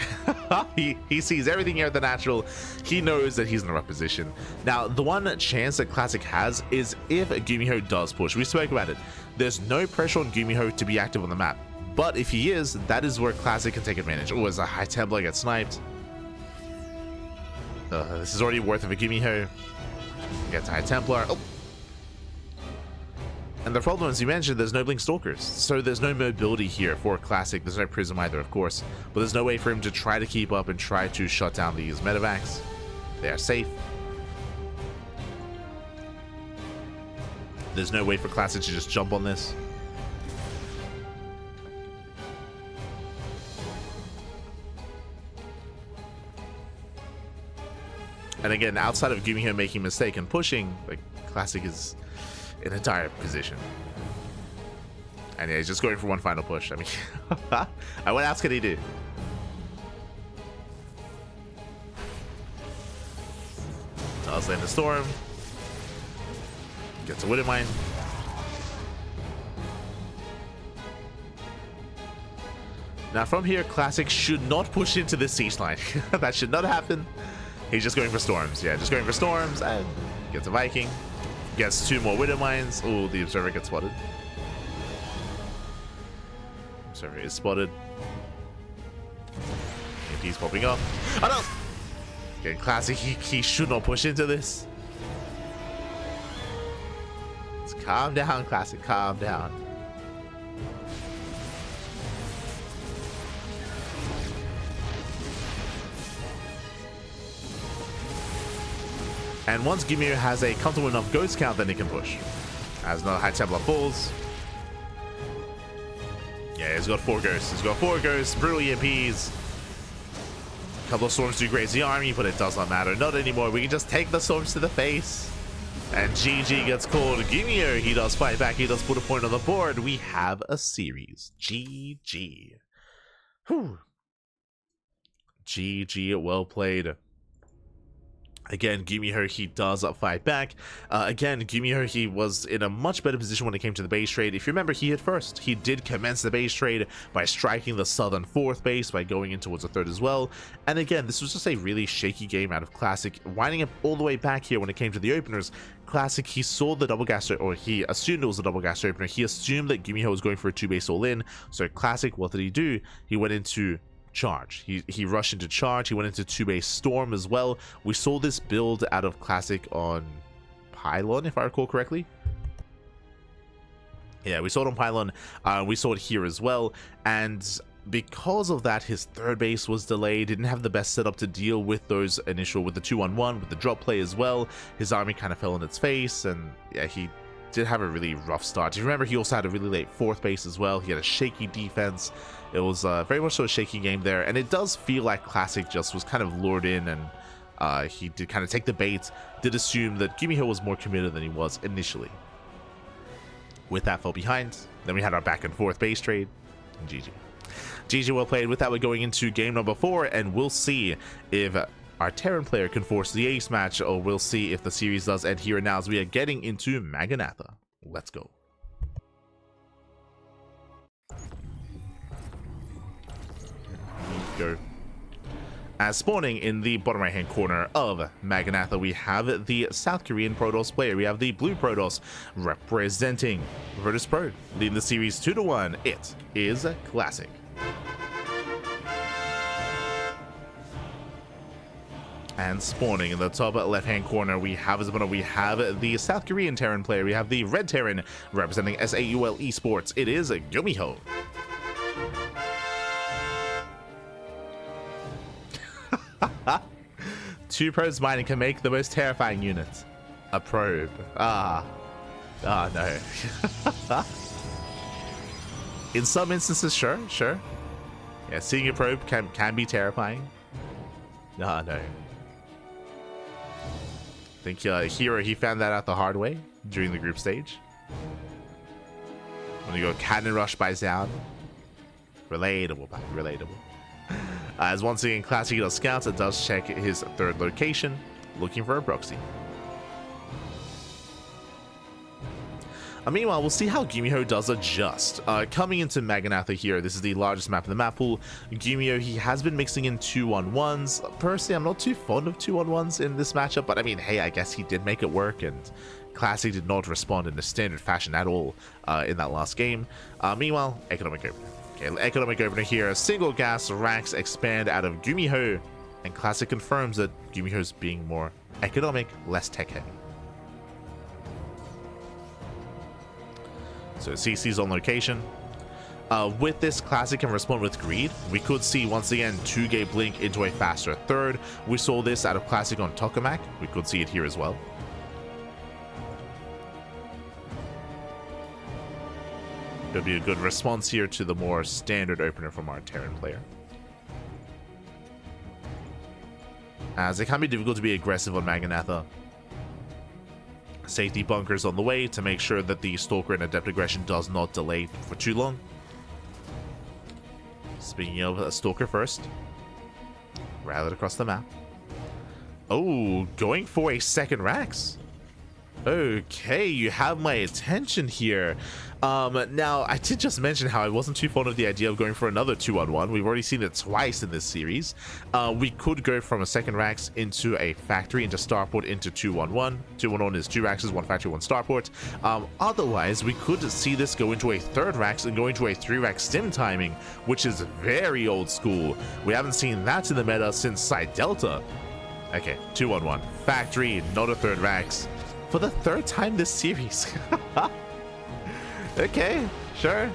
he sees everything here at the natural. He knows that he's in the right position. Now, the one chance that Classic has is if GuMiho does push. We spoke about it. There's no pressure on GuMiho to be active on the map. But if he is, that is where Classic can take advantage. Oh, as a High Templar gets sniped. This is already worth of a GuMiho. Gets a High Templar. Oh. And the problem, as you mentioned, there's no Blink Stalkers. So there's no mobility here for Classic. There's no Prism either, of course. But there's no way for him to try to keep up and try to shut down these medevacs. They are safe. There's no way for Classic to just jump on this. And again, outside of GuMiho making a mistake and pushing, like, Classic is in a dire position. And yeah, he's just going for one final push. I mean, what else can he do? Does land the storm. Gets a Wooden Mine. Now from here, Classic should not push into this siege line. That should not happen. He's just going for storms. Yeah, just going for storms and gets a Viking. Gets 2 more Widow Mines. Oh, the Observer gets spotted. Observer is spotted. EMP's popping up. Oh no! Again, Classic, he should not push into this. Let's calm down, Classic, calm down. And once GuMiho has a comfortable enough ghost count, then he can push. As another High Templar falls. Yeah, he's got 4 ghosts. He's got 4 ghosts, brutal EMPs. A couple of storms do graze the army, but it does not matter. Not anymore. We can just take the storms to the face. And GG gets called. GuMiho, he does fight back. He does put a point on the board. We have a series. GG. Whew. GG, well played. Again, GuMiho, he does fight back. Again, GuMiho, he was in a much better position when it came to the base trade. If you remember, he hit first. He did commence the base trade by striking the southern 4th base, by going in towards the 3rd as well. And again, this was just a really shaky game out of Classic. Winding up all the way back here when it came to the openers, Classic, he saw the double gas, or he assumed it was a double gas opener. He assumed that GuMiho was going for a 2-base all-in. So Classic, what did he do? He went into charge. He rushed into charge. He went into 2-base storm as well. We saw this build out of Classic on Pylon, if I recall correctly. Yeah, we saw it on Pylon. We saw it here as well. And because of that, his 3rd base was delayed. Didn't have the best setup to deal with those initial, with the 2-1-1, with the drop play as well. His army kind of fell on its face, and yeah, he did have a really rough start. Do you remember he also had a really late 4th base as well? He had a shaky defense. It was very much so a shaky game there, and it does feel like Classic just was kind of lured in, and he did kind of take the bait, did assume that GuMiho was more committed than he was initially. With that, fell behind. Then we had our back and forth base trade, and GG. GG, well played. With that, we're going into game number 4, and we'll see if our Terran player can force the ace match, or we'll see if the series does end here and now, as we are getting into Maganatha. Let's go. Go. As spawning in the bottom right hand corner of Maganatha, we have the South Korean Protoss player. We have the blue Protoss representing Virtus Pro, leading the series 2-1. It is Classic. And spawning in the top left-hand corner, we have the South Korean Terran player. We have the Red Terran representing SAUL Esports. It is GuMiho. Two probes mining can make the most terrifying units. A probe. No. In some instances, sure. Yeah, seeing a probe can be terrifying. No. I think Hero, he found that out the hard way during the group stage. When you go cannon rush by Zound. Relatable, buddy, relatable. As once again, Classic does scouts, it does check his third location, looking for a proxy. Meanwhile, we'll see how GuMiho does adjust. Coming into Magnatha here, this is the largest map in the map pool. GuMiho, he has been mixing in 2-on-1s. Personally, I'm not too fond of 2-on-1s in this matchup, but I mean, hey, I guess he did make it work, and Classic did not respond in a standard fashion at all in that last game. Meanwhile, Economic Opener. Okay, Economic Opener here, single gas racks expand out of GuMiho, and Classic confirms that GuMiho's being more economic, less tech heavy. So CC's on location. With this, Classic can respond with Greed. We could see, once again, 2-gate blink into a faster third. We saw this out of Classic on Tokamak. We could see it here as well. It'll be a good response here to the more standard opener from our Terran player. As it can be difficult to be aggressive on Magnatha. Safety bunkers on the way to make sure that the Stalker and Adept Aggression does not delay for too long. Speaking of a Stalker first. Rallied across the map. Oh, going for a second Rax. Okay, you have my attention here. Now, I did just mention how I wasn't too fond of the idea of going for another 2-on-1. We've already seen it twice in this series. We could go from a second Rax into a factory, into starport, into 2-on-1. 2-on-1 is 2 Raxes, 1 factory, 1 starport. Otherwise, we could see this go into a third Rax and go into a 3-Rax stim timing, which is very old school. We haven't seen that in the meta since Side Delta. Okay, 2-on-1. Factory, not a third Rax. For the third time this series. Okay, sure.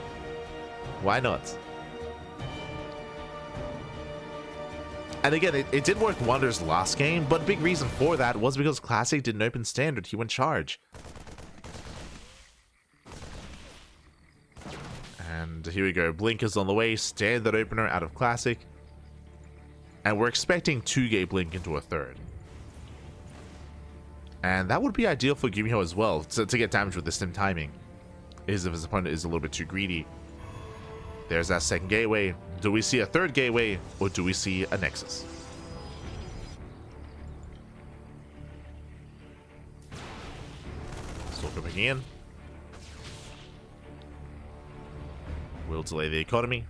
Why not? And again, it did work wonders last game, but big reason for that was because Classic didn't open standard. He went charge. And here we go. Blink is on the way. Standard opener out of Classic. And we're expecting 2-gate blink into a third. And that would be ideal for GuMiho as well, to get damage with the stim timing. Is if his opponent is a little bit too greedy. There's that second gateway. Do we see a third gateway, or do we see a Nexus? Stalker picking in. Will delay the economy.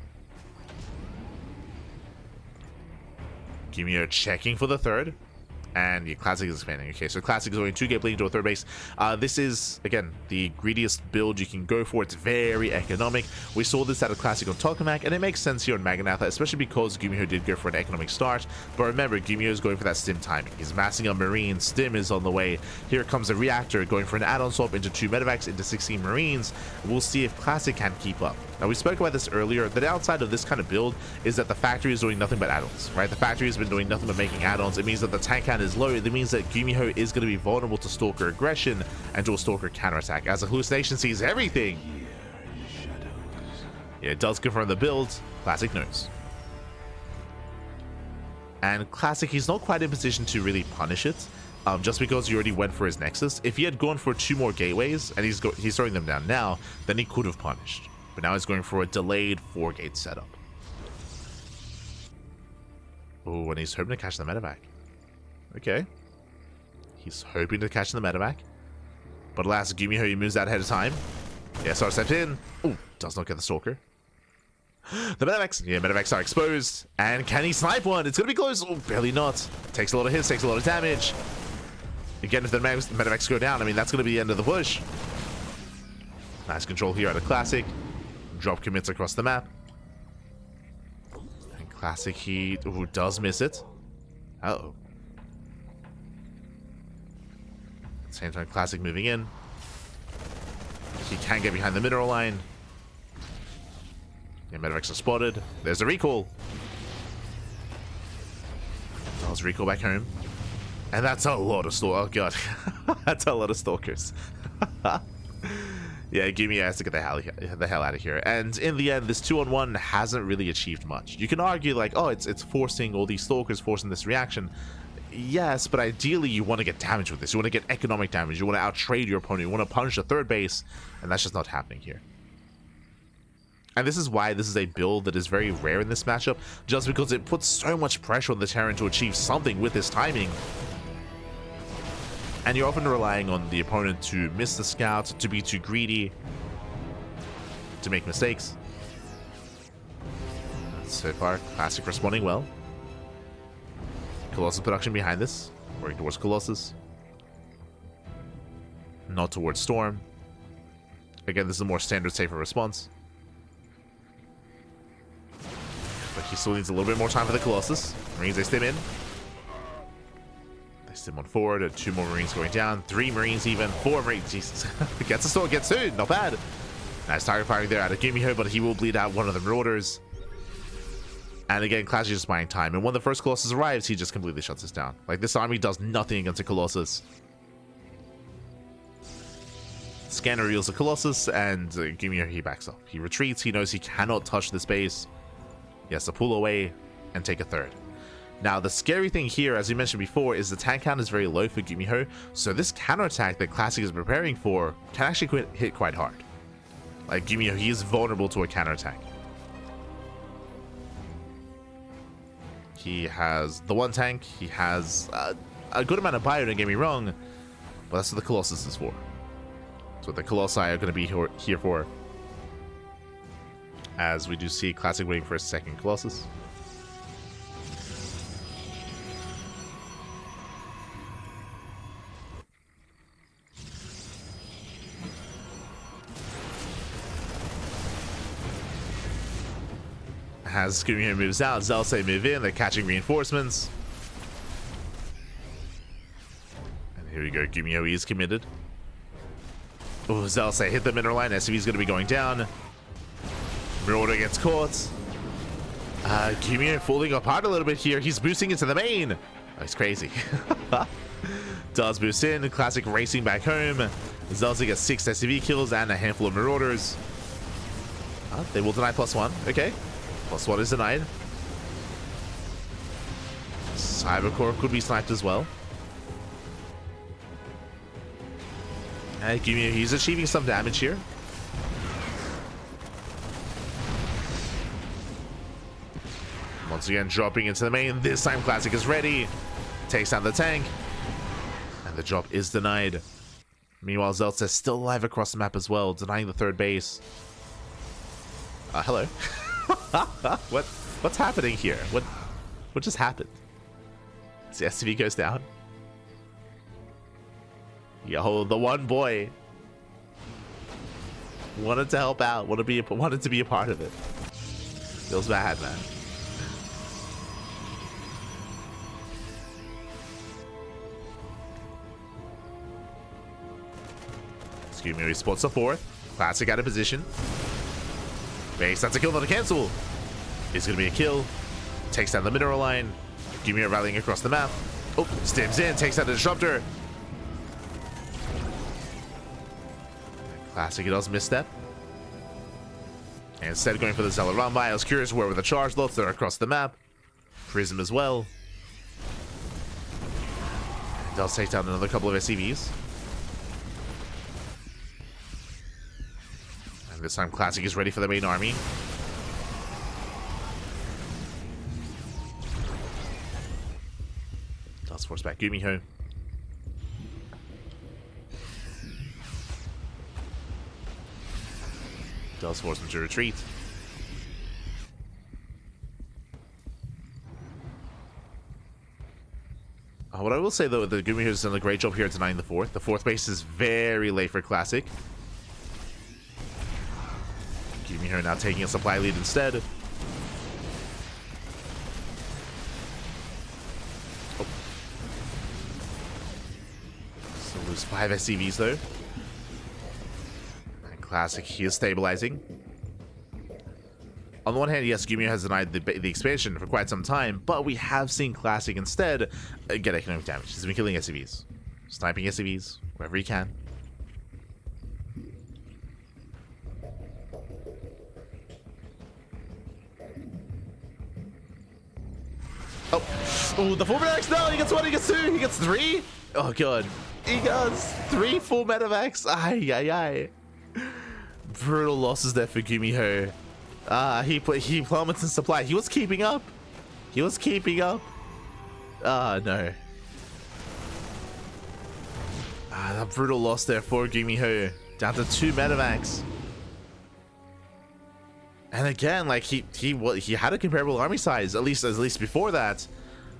GuMiho checking for the third. And the Classic is expanding. Okay, so Classic is going 2-gate blink into a third base. This is, again, the greediest build you can go for. It's very economic. We saw this out of Classic on Tokamak, and it makes sense here on Magnatha, especially because GuMiho did go for an economic start. But remember, GuMiho is going for that stim timing. He's massing a Marine. Stim is on the way. Here comes a Reactor going for an add-on swap into 2 Medivacs, into 16 Marines. We'll see if Classic can keep up. Now, we spoke about this earlier. The downside of this kind of build is that the factory is doing nothing but add-ons, right? The factory has been doing nothing but making add-ons. It means that the tank count is low. It means that GuMiho is going to be vulnerable to Stalker aggression and to a Stalker counterattack, as a hallucination sees everything. Yeah, it does confirm the build. Classic knows. And Classic, he's not quite in position to really punish it, just because he already went for his Nexus. If he had gone for 2 more gateways, and he's throwing them down now, then he could have punished. But now he's going for a delayed 4-gate setup. Oh, and he's hoping to catch the medevac. Okay. He's hoping to catch the medevac. But alas, GuMiho, he moves that ahead of time. Yeah, so steps in. Oh, does not get the Stalker. The medevacs. Yeah, medevacs are exposed. And can he snipe one? It's going to be close. Oh, barely not. Takes a lot of hits, takes a lot of damage. Again, if the medevacs go down, I mean, that's going to be the end of the push. Nice control here out of Classic. Drop commits across the map. And Classic, he does miss it. Uh-oh. Same time, Classic moving in. He can get behind the mineral line. Yeah, Medivacs are spotted. There's a recall. Let's recall back home. And that's a lot of stalkers. Oh, God. That's a lot of stalkers. Yeah, GuMiho has to get the hell out of here. And in the end, this 2-on-1 hasn't really achieved much. You can argue, like, oh, it's forcing all these stalkers, forcing this reaction. Yes, but ideally you want to get damage with this. You want to get economic damage. You want to outtrade your opponent. You want to punch the third base. And that's just not happening here. And this is why this is a build that is very rare in this matchup, just because it puts so much pressure on the Terran to achieve something with his timing. And you're often relying on the opponent to miss the scout, to be too greedy, to make mistakes. So far, Classic responding well. Colossus production behind this, working towards Colossus. Not towards Storm. Again, this is a more standard, safer response. But he still needs a little bit more time for the Colossus. Marines, they stim in. They stim on forward, and 2 more Marines going down. 3 Marines even, 4 Marines. Jesus. Gets a sword, gets sued. Not bad. Nice target firing there out of GuMiho, but he will bleed out one of the Marauders. And again, Clash is just buying time. And when the first Colossus arrives, he just completely shuts us down. Like, this army does nothing against a Colossus. Scanner reveals a Colossus, and GuMiho, he backs up. He retreats. He knows he cannot touch this base. He has to pull away and take a third. Now, the scary thing here, as we mentioned before, is the tank count is very low for GuMiho, so this counterattack that Classic is preparing for can actually hit quite hard. Like, GuMiho, he is vulnerable to a counterattack. He has the 1 tank, he has a good amount of bio, don't get me wrong, but that's what the Colossus is for. That's what the Colossi are going to be here for. As we do see Classic waiting for a second Colossus. As GuMiho moves out, Zelsei move in, they're catching reinforcements. And here we go, GuMiho is committed. Oh, Zelsei hit the mineral line, SCV's going to be going down. Marauder gets caught. GuMiho falling apart a little bit here, he's boosting into the main. Oh, he's crazy. Does boost in, Classic racing back home. Zelsei gets 6 SCV kills and a handful of Marauders. They will deny +1, okay. +1 is denied. Cybercore could be sniped as well. And GuMiho, he's achieving some damage here. Once again, dropping into the main. This time, Classic is ready. Takes down the tank. And the drop is denied. Meanwhile, Zeltz is still alive across the map as well, denying the third base. Hello. What's happening here? What just happened? The SCV goes down. Yo, the one boy wanted to help out, wanted to be a part of it. Feels bad, man. Excuse me, he spots the 4th. Classic out of position. Base, that's a kill, not a cancel. It's gonna be a kill. Takes down the mineral line. GuMiho rallying across the map. Oh, stims in, takes out the disruptor. Classic, it does misstep. And instead of going for the Zealot run by, I was curious where were the charge lots that are across the map. Prism as well. It does take down another couple of SCVs. And this time Classic is ready for the main army. Does force back GuMiho. Does force him to retreat. What I will say though, the GuMiho has done a great job here denying the 4th. The 4th base is very late for Classic. GuMiho now taking a supply lead instead. Oh. Still lose 5 SCVs though. And Classic, he is stabilizing. On the one hand, yes, GuMiho has denied the expansion for quite some time, but we have seen Classic instead get economic damage. He's been killing SCVs, sniping SCVs wherever he can. Oh, the full medevacs! No, he gets 1, he gets 2, he gets 3. Oh god, he gets 3 full medevacs. Ay, ay, ay. Brutal losses there for GuMiho. He plummets in supply. He was keeping up. He was keeping up. No. That brutal loss there for GuMiho. Down to 2 medevacs. And again, like he had a comparable army size, at least before that.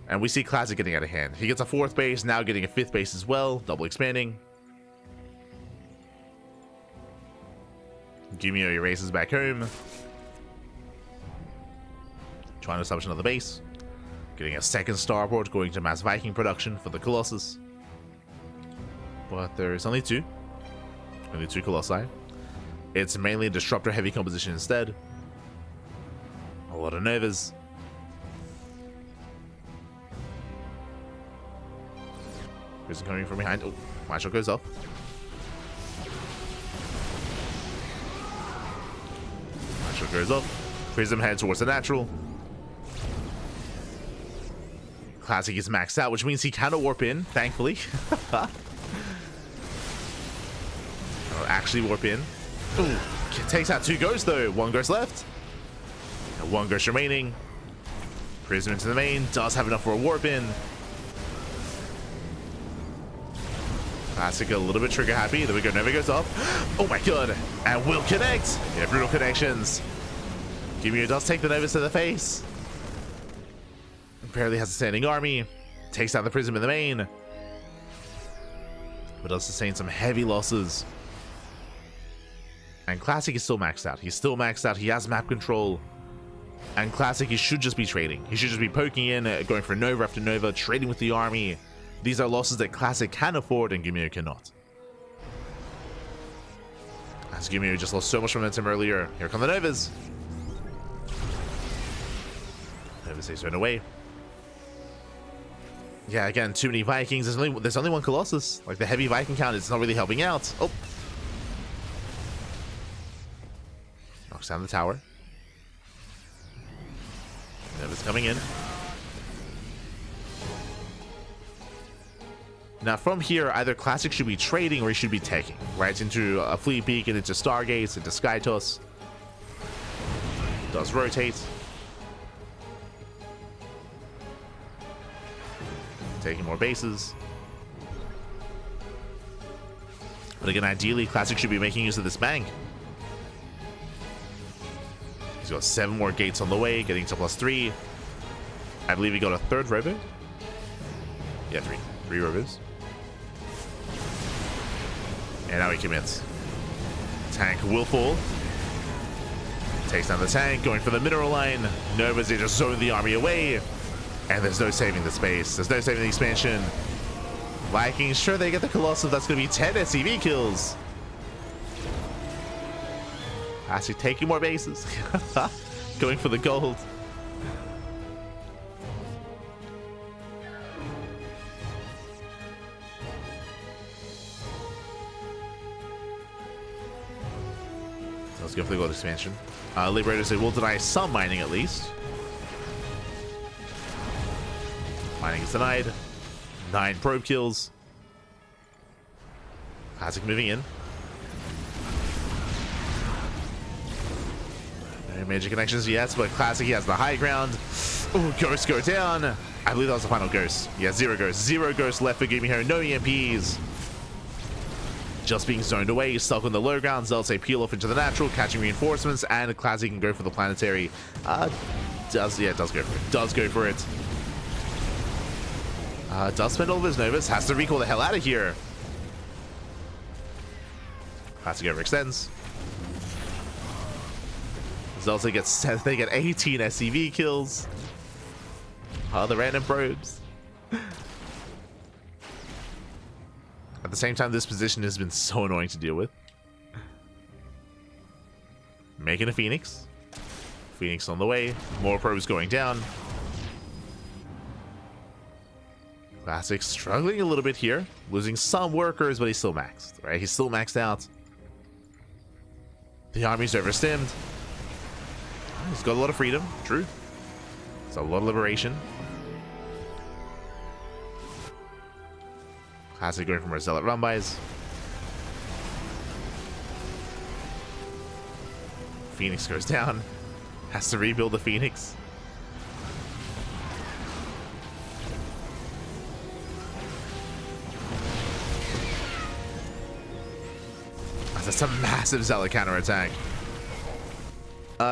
And we see Classic getting out of hand. He gets a 4th base, now getting a 5th base as well, double expanding. GuMiho erases back home. Trying to establish another base. Getting a 2nd starport, going to mass Viking production for the Colossus. But there's only 2. Only 2 Colossi. It's mainly a disruptor heavy composition instead. A lot of Novas. Prison coming from behind. Oh, my shot goes off. My shot goes off. Prism heads towards the natural. Classic is maxed out, which means he cannot warp in, thankfully. I'll actually warp in. Ooh, takes out 2 ghosts though. 1 ghost left. And 1 ghost remaining. Prism into the main. Does have enough for a warp in. Classic a little bit trigger happy. There we go. Nova goes off. Oh my god. And will connect. Yeah, brutal connections. GuMiho does take the Novas to the face. Barely has a standing army. Takes out the Prism in the main. But does sustain some heavy losses. And Classic is still maxed out. He's still maxed out. He has map control. And Classic, he should just be trading. He should just be poking in, going for Nova after Nova, trading with the army. These are losses that Classic can afford and GuMiho cannot. As GuMiho just lost so much momentum earlier. Here come the Novas. Novas takes run away. Yeah, again, too many Vikings. There's only 1 Colossus. Like, the heavy Viking count is not really helping out. Oh. Knocks down the tower. Novas coming in. Now, from here, either Classic should be trading or he should be taking, right? Into a Fleet Beacon, into Stargates, into Skytos. Does rotate. Taking more bases. But again, ideally, Classic should be making use of this bank. He's got 7 more gates on the way, getting to +3. I believe he got a 3rd robo. Yeah, 3 robos. And now he commits. Tank will fall. Takes down the tank, going for the mineral line. Novas, they just zone the army away. And there's no saving the space. There's no saving the expansion. Vikings, sure, they get the Colossus. That's going to be 10 SCV kills. Actually taking more bases. Going for the gold. So let's go for the gold expansion. Liberators, they will deny some mining at least. Mining is denied. 9 probe kills. Classic moving in. No major connections yet, but Classic, he has the high ground. Ooh, ghosts go down. I believe that was the final ghost. Yeah, 0 ghosts. 0 ghosts left for GuMiho. No EMPs. Just being zoned away. Stuck on the low ground. They'll say peel off into the natural, catching reinforcements, and Classic can go for the planetary. Does go for it. Does go for it. Does spend all of his Novas. Has to recall the hell out of here. Classic overextends. Zelda gets, they get 18 SCV kills. The random probes. At the same time, this position has been so annoying to deal with. Making a Phoenix. Phoenix on the way. More probes going down. Classic struggling a little bit here. Losing some workers, but he's still maxed, right? He's still maxed out. The army's overstimmed. He's got a lot of freedom. True. It's a lot of liberation. Classic going from our Zealot run-bys. Phoenix goes down. Has to rebuild the Phoenix. That's a massive Zealot counterattack.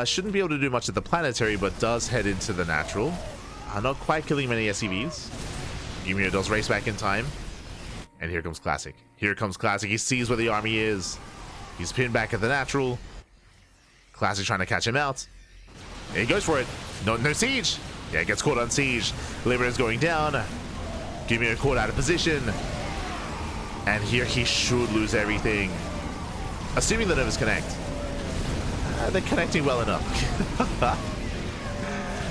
Shouldn't be able to do much at the planetary, but does head into the natural. Not quite killing many SCVs. GuMiho does race back in time. And here comes Classic. Here comes Classic. He sees where the army is. He's pinned back at the natural. Classic trying to catch him out. And he goes for it. No siege. Yeah, gets caught on siege. Liberator's going down. GuMiho caught out of position. And here he should lose everything. Assuming the nervous connect. They're connecting well enough.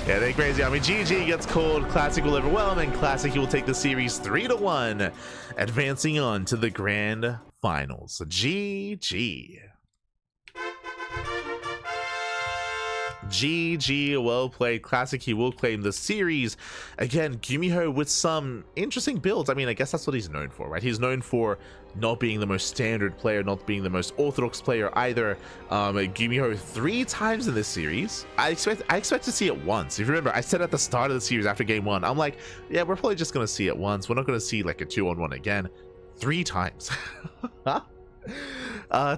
Yeah, they're crazy. I mean, GG gets called. Classic will overwhelm, and Classic, he will take the series 3-1, advancing on to the grand finals. GG. GG, well played. Classic, he will claim the series. Again, GuMiho with some interesting builds. I mean, I guess that's what he's known for, right? He's known for not being the most standard player, not being the most orthodox player either. GuMiho 3 times in this series. I expect to see it once. If you remember, I said at the start of the series after game 1, I'm like, yeah, we're probably just gonna see it once. We're not gonna see like a 2-on-1 again. 3 times.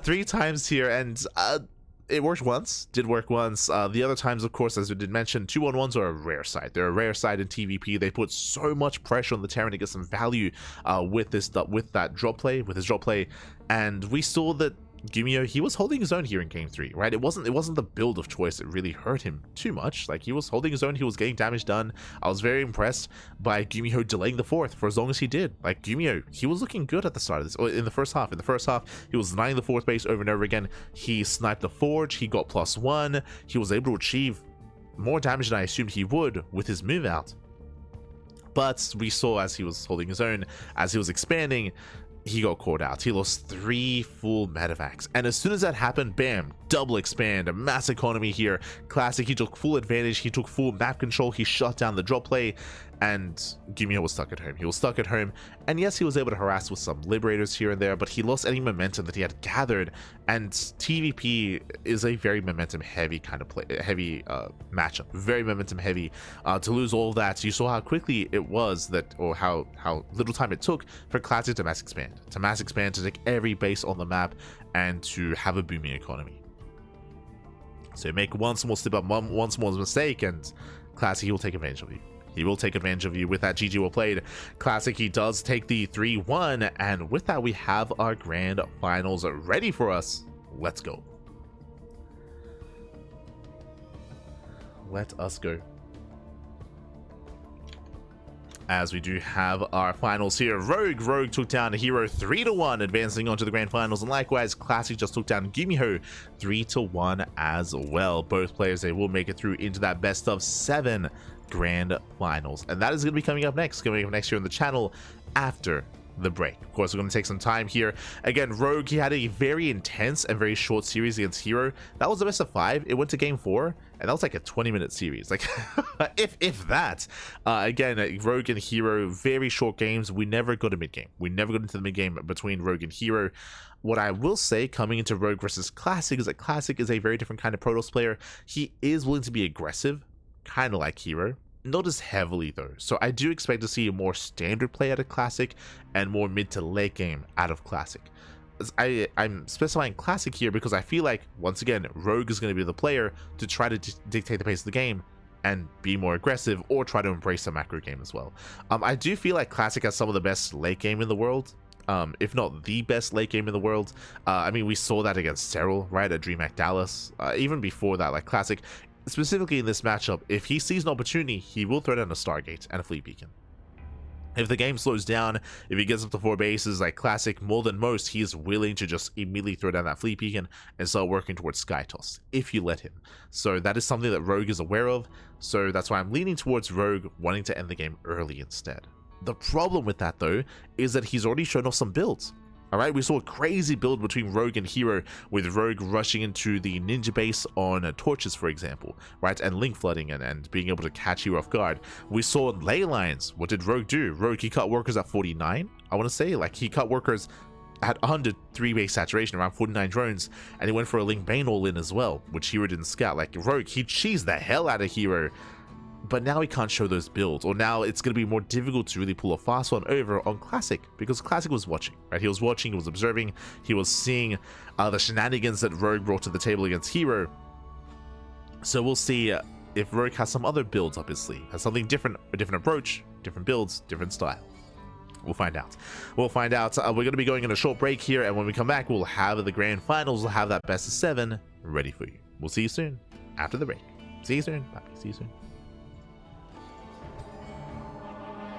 3 times here, and it worked once, did work once. The other times, of course, as we did mention, 2-on-1s are a rare side. They're a rare side in TvP. They put so much pressure on the Terran to get some value with his drop play, and we saw that GuMiho, he was holding his own here in game 3, right? It wasn't the build of choice that really hurt him too much. Like, he was holding his own, he was getting damage done. I was very impressed by GuMiho delaying the 4th for as long as he did. Like, GuMiho, he was looking good at the start of this, or in the first half. In the first half, he was denying the 4th base over and over again. He sniped the Forge, he got +1, he was able to achieve more damage than I assumed he would with his move out. But we saw as he was holding his own, as he was expanding, he got caught out. He lost 3 full medevacs, and as soon as that happened, bam, double expand, a mass economy here. Classic, he took full advantage, he took full map control, he shut down the drop play, and GuMiho was stuck at home. He was stuck at home, and yes, he was able to harass with some liberators here and there, but he lost any momentum that he had gathered, and TvP is a very momentum heavy kind of matchup, very momentum heavy. To lose all of that, you saw how quickly it was that, or how little time it took for Classic to mass expand, to take every base on the map, and to have a booming economy. So make one small step up, one small mistake, and Classic, he will take advantage of you. He will take advantage of you with that. GG well played. Classic, he does take the 3-1, and with that, we have our grand finals ready for us. Let's go. Let us go. As we do have our finals here. Rogue took down Hero 3-1, advancing on to the grand finals, and likewise, Classic just took down GuMiho 3-1 as well. Both players, they will make it through into that best of 7 grand finals, and that is going to be coming up next here on the channel after the break. Of course, we're going to take some time here. Again, Rogue, he had a very intense and very short series against Hero. That was the best of 5. It went to game 4, and that was like a 20-minute series, like if that. Again, Rogue and Hero, very short games. We never got a mid game. We never got into the mid game between Rogue and Hero. What I will say coming into Rogue versus Classic is that Classic is a very different kind of Protoss player. He is willing to be aggressive, kind of like Hero, not as heavily though. So I do expect to see a more standard play out of Classic and more mid to late game out of Classic. I'm specifying Classic here because I feel like, once again, Rogue is going to be the player to try to dictate the pace of the game and be more aggressive, or try to embrace the macro game as well. I do feel like Classic has some of the best late game in the world, if not the best late game in the world. I mean, we saw that against Cyril, right, at DreamHack Dallas. Even before that, like Classic, specifically in this matchup, if he sees an opportunity, he will throw down a Stargate and a Fleet Beacon. If the game slows down, if he gets up to 4 bases like Classic more than most, he's willing to just immediately throw down that flea beacon and start working towards Sky Toss, if you let him. So that is something that Rogue is aware of, so that's why I'm leaning towards Rogue wanting to end the game early instead. The problem with that though, is that he's already shown off some builds. Alright, we saw a crazy build between Rogue and Hero, with Rogue rushing into the ninja base on torches, for example, right, and link flooding and being able to catch Hero off guard. We saw ley lines. What did Rogue do? Rogue, he cut workers at 49, I want to say, like he cut workers at 103 base saturation, around 49 drones, and he went for a link bane all in as well, which Hero didn't scout. Like Rogue, he cheesed the hell out of Hero. But now he can't show those builds, or now it's going to be more difficult to really pull a fast one over on Classic, because Classic was watching, right? He was watching, he was observing, he was seeing the shenanigans that Rogue brought to the table against Hero. So we'll see if Rogue has some other builds up his sleeve, has something different, a different approach, different builds, different style. We'll find out. We're going to be going on a short break here, and when we come back, we'll have the grand finals. We'll have that best of 7 ready for you. We'll see you soon after the break. See you soon. Bye. See you soon.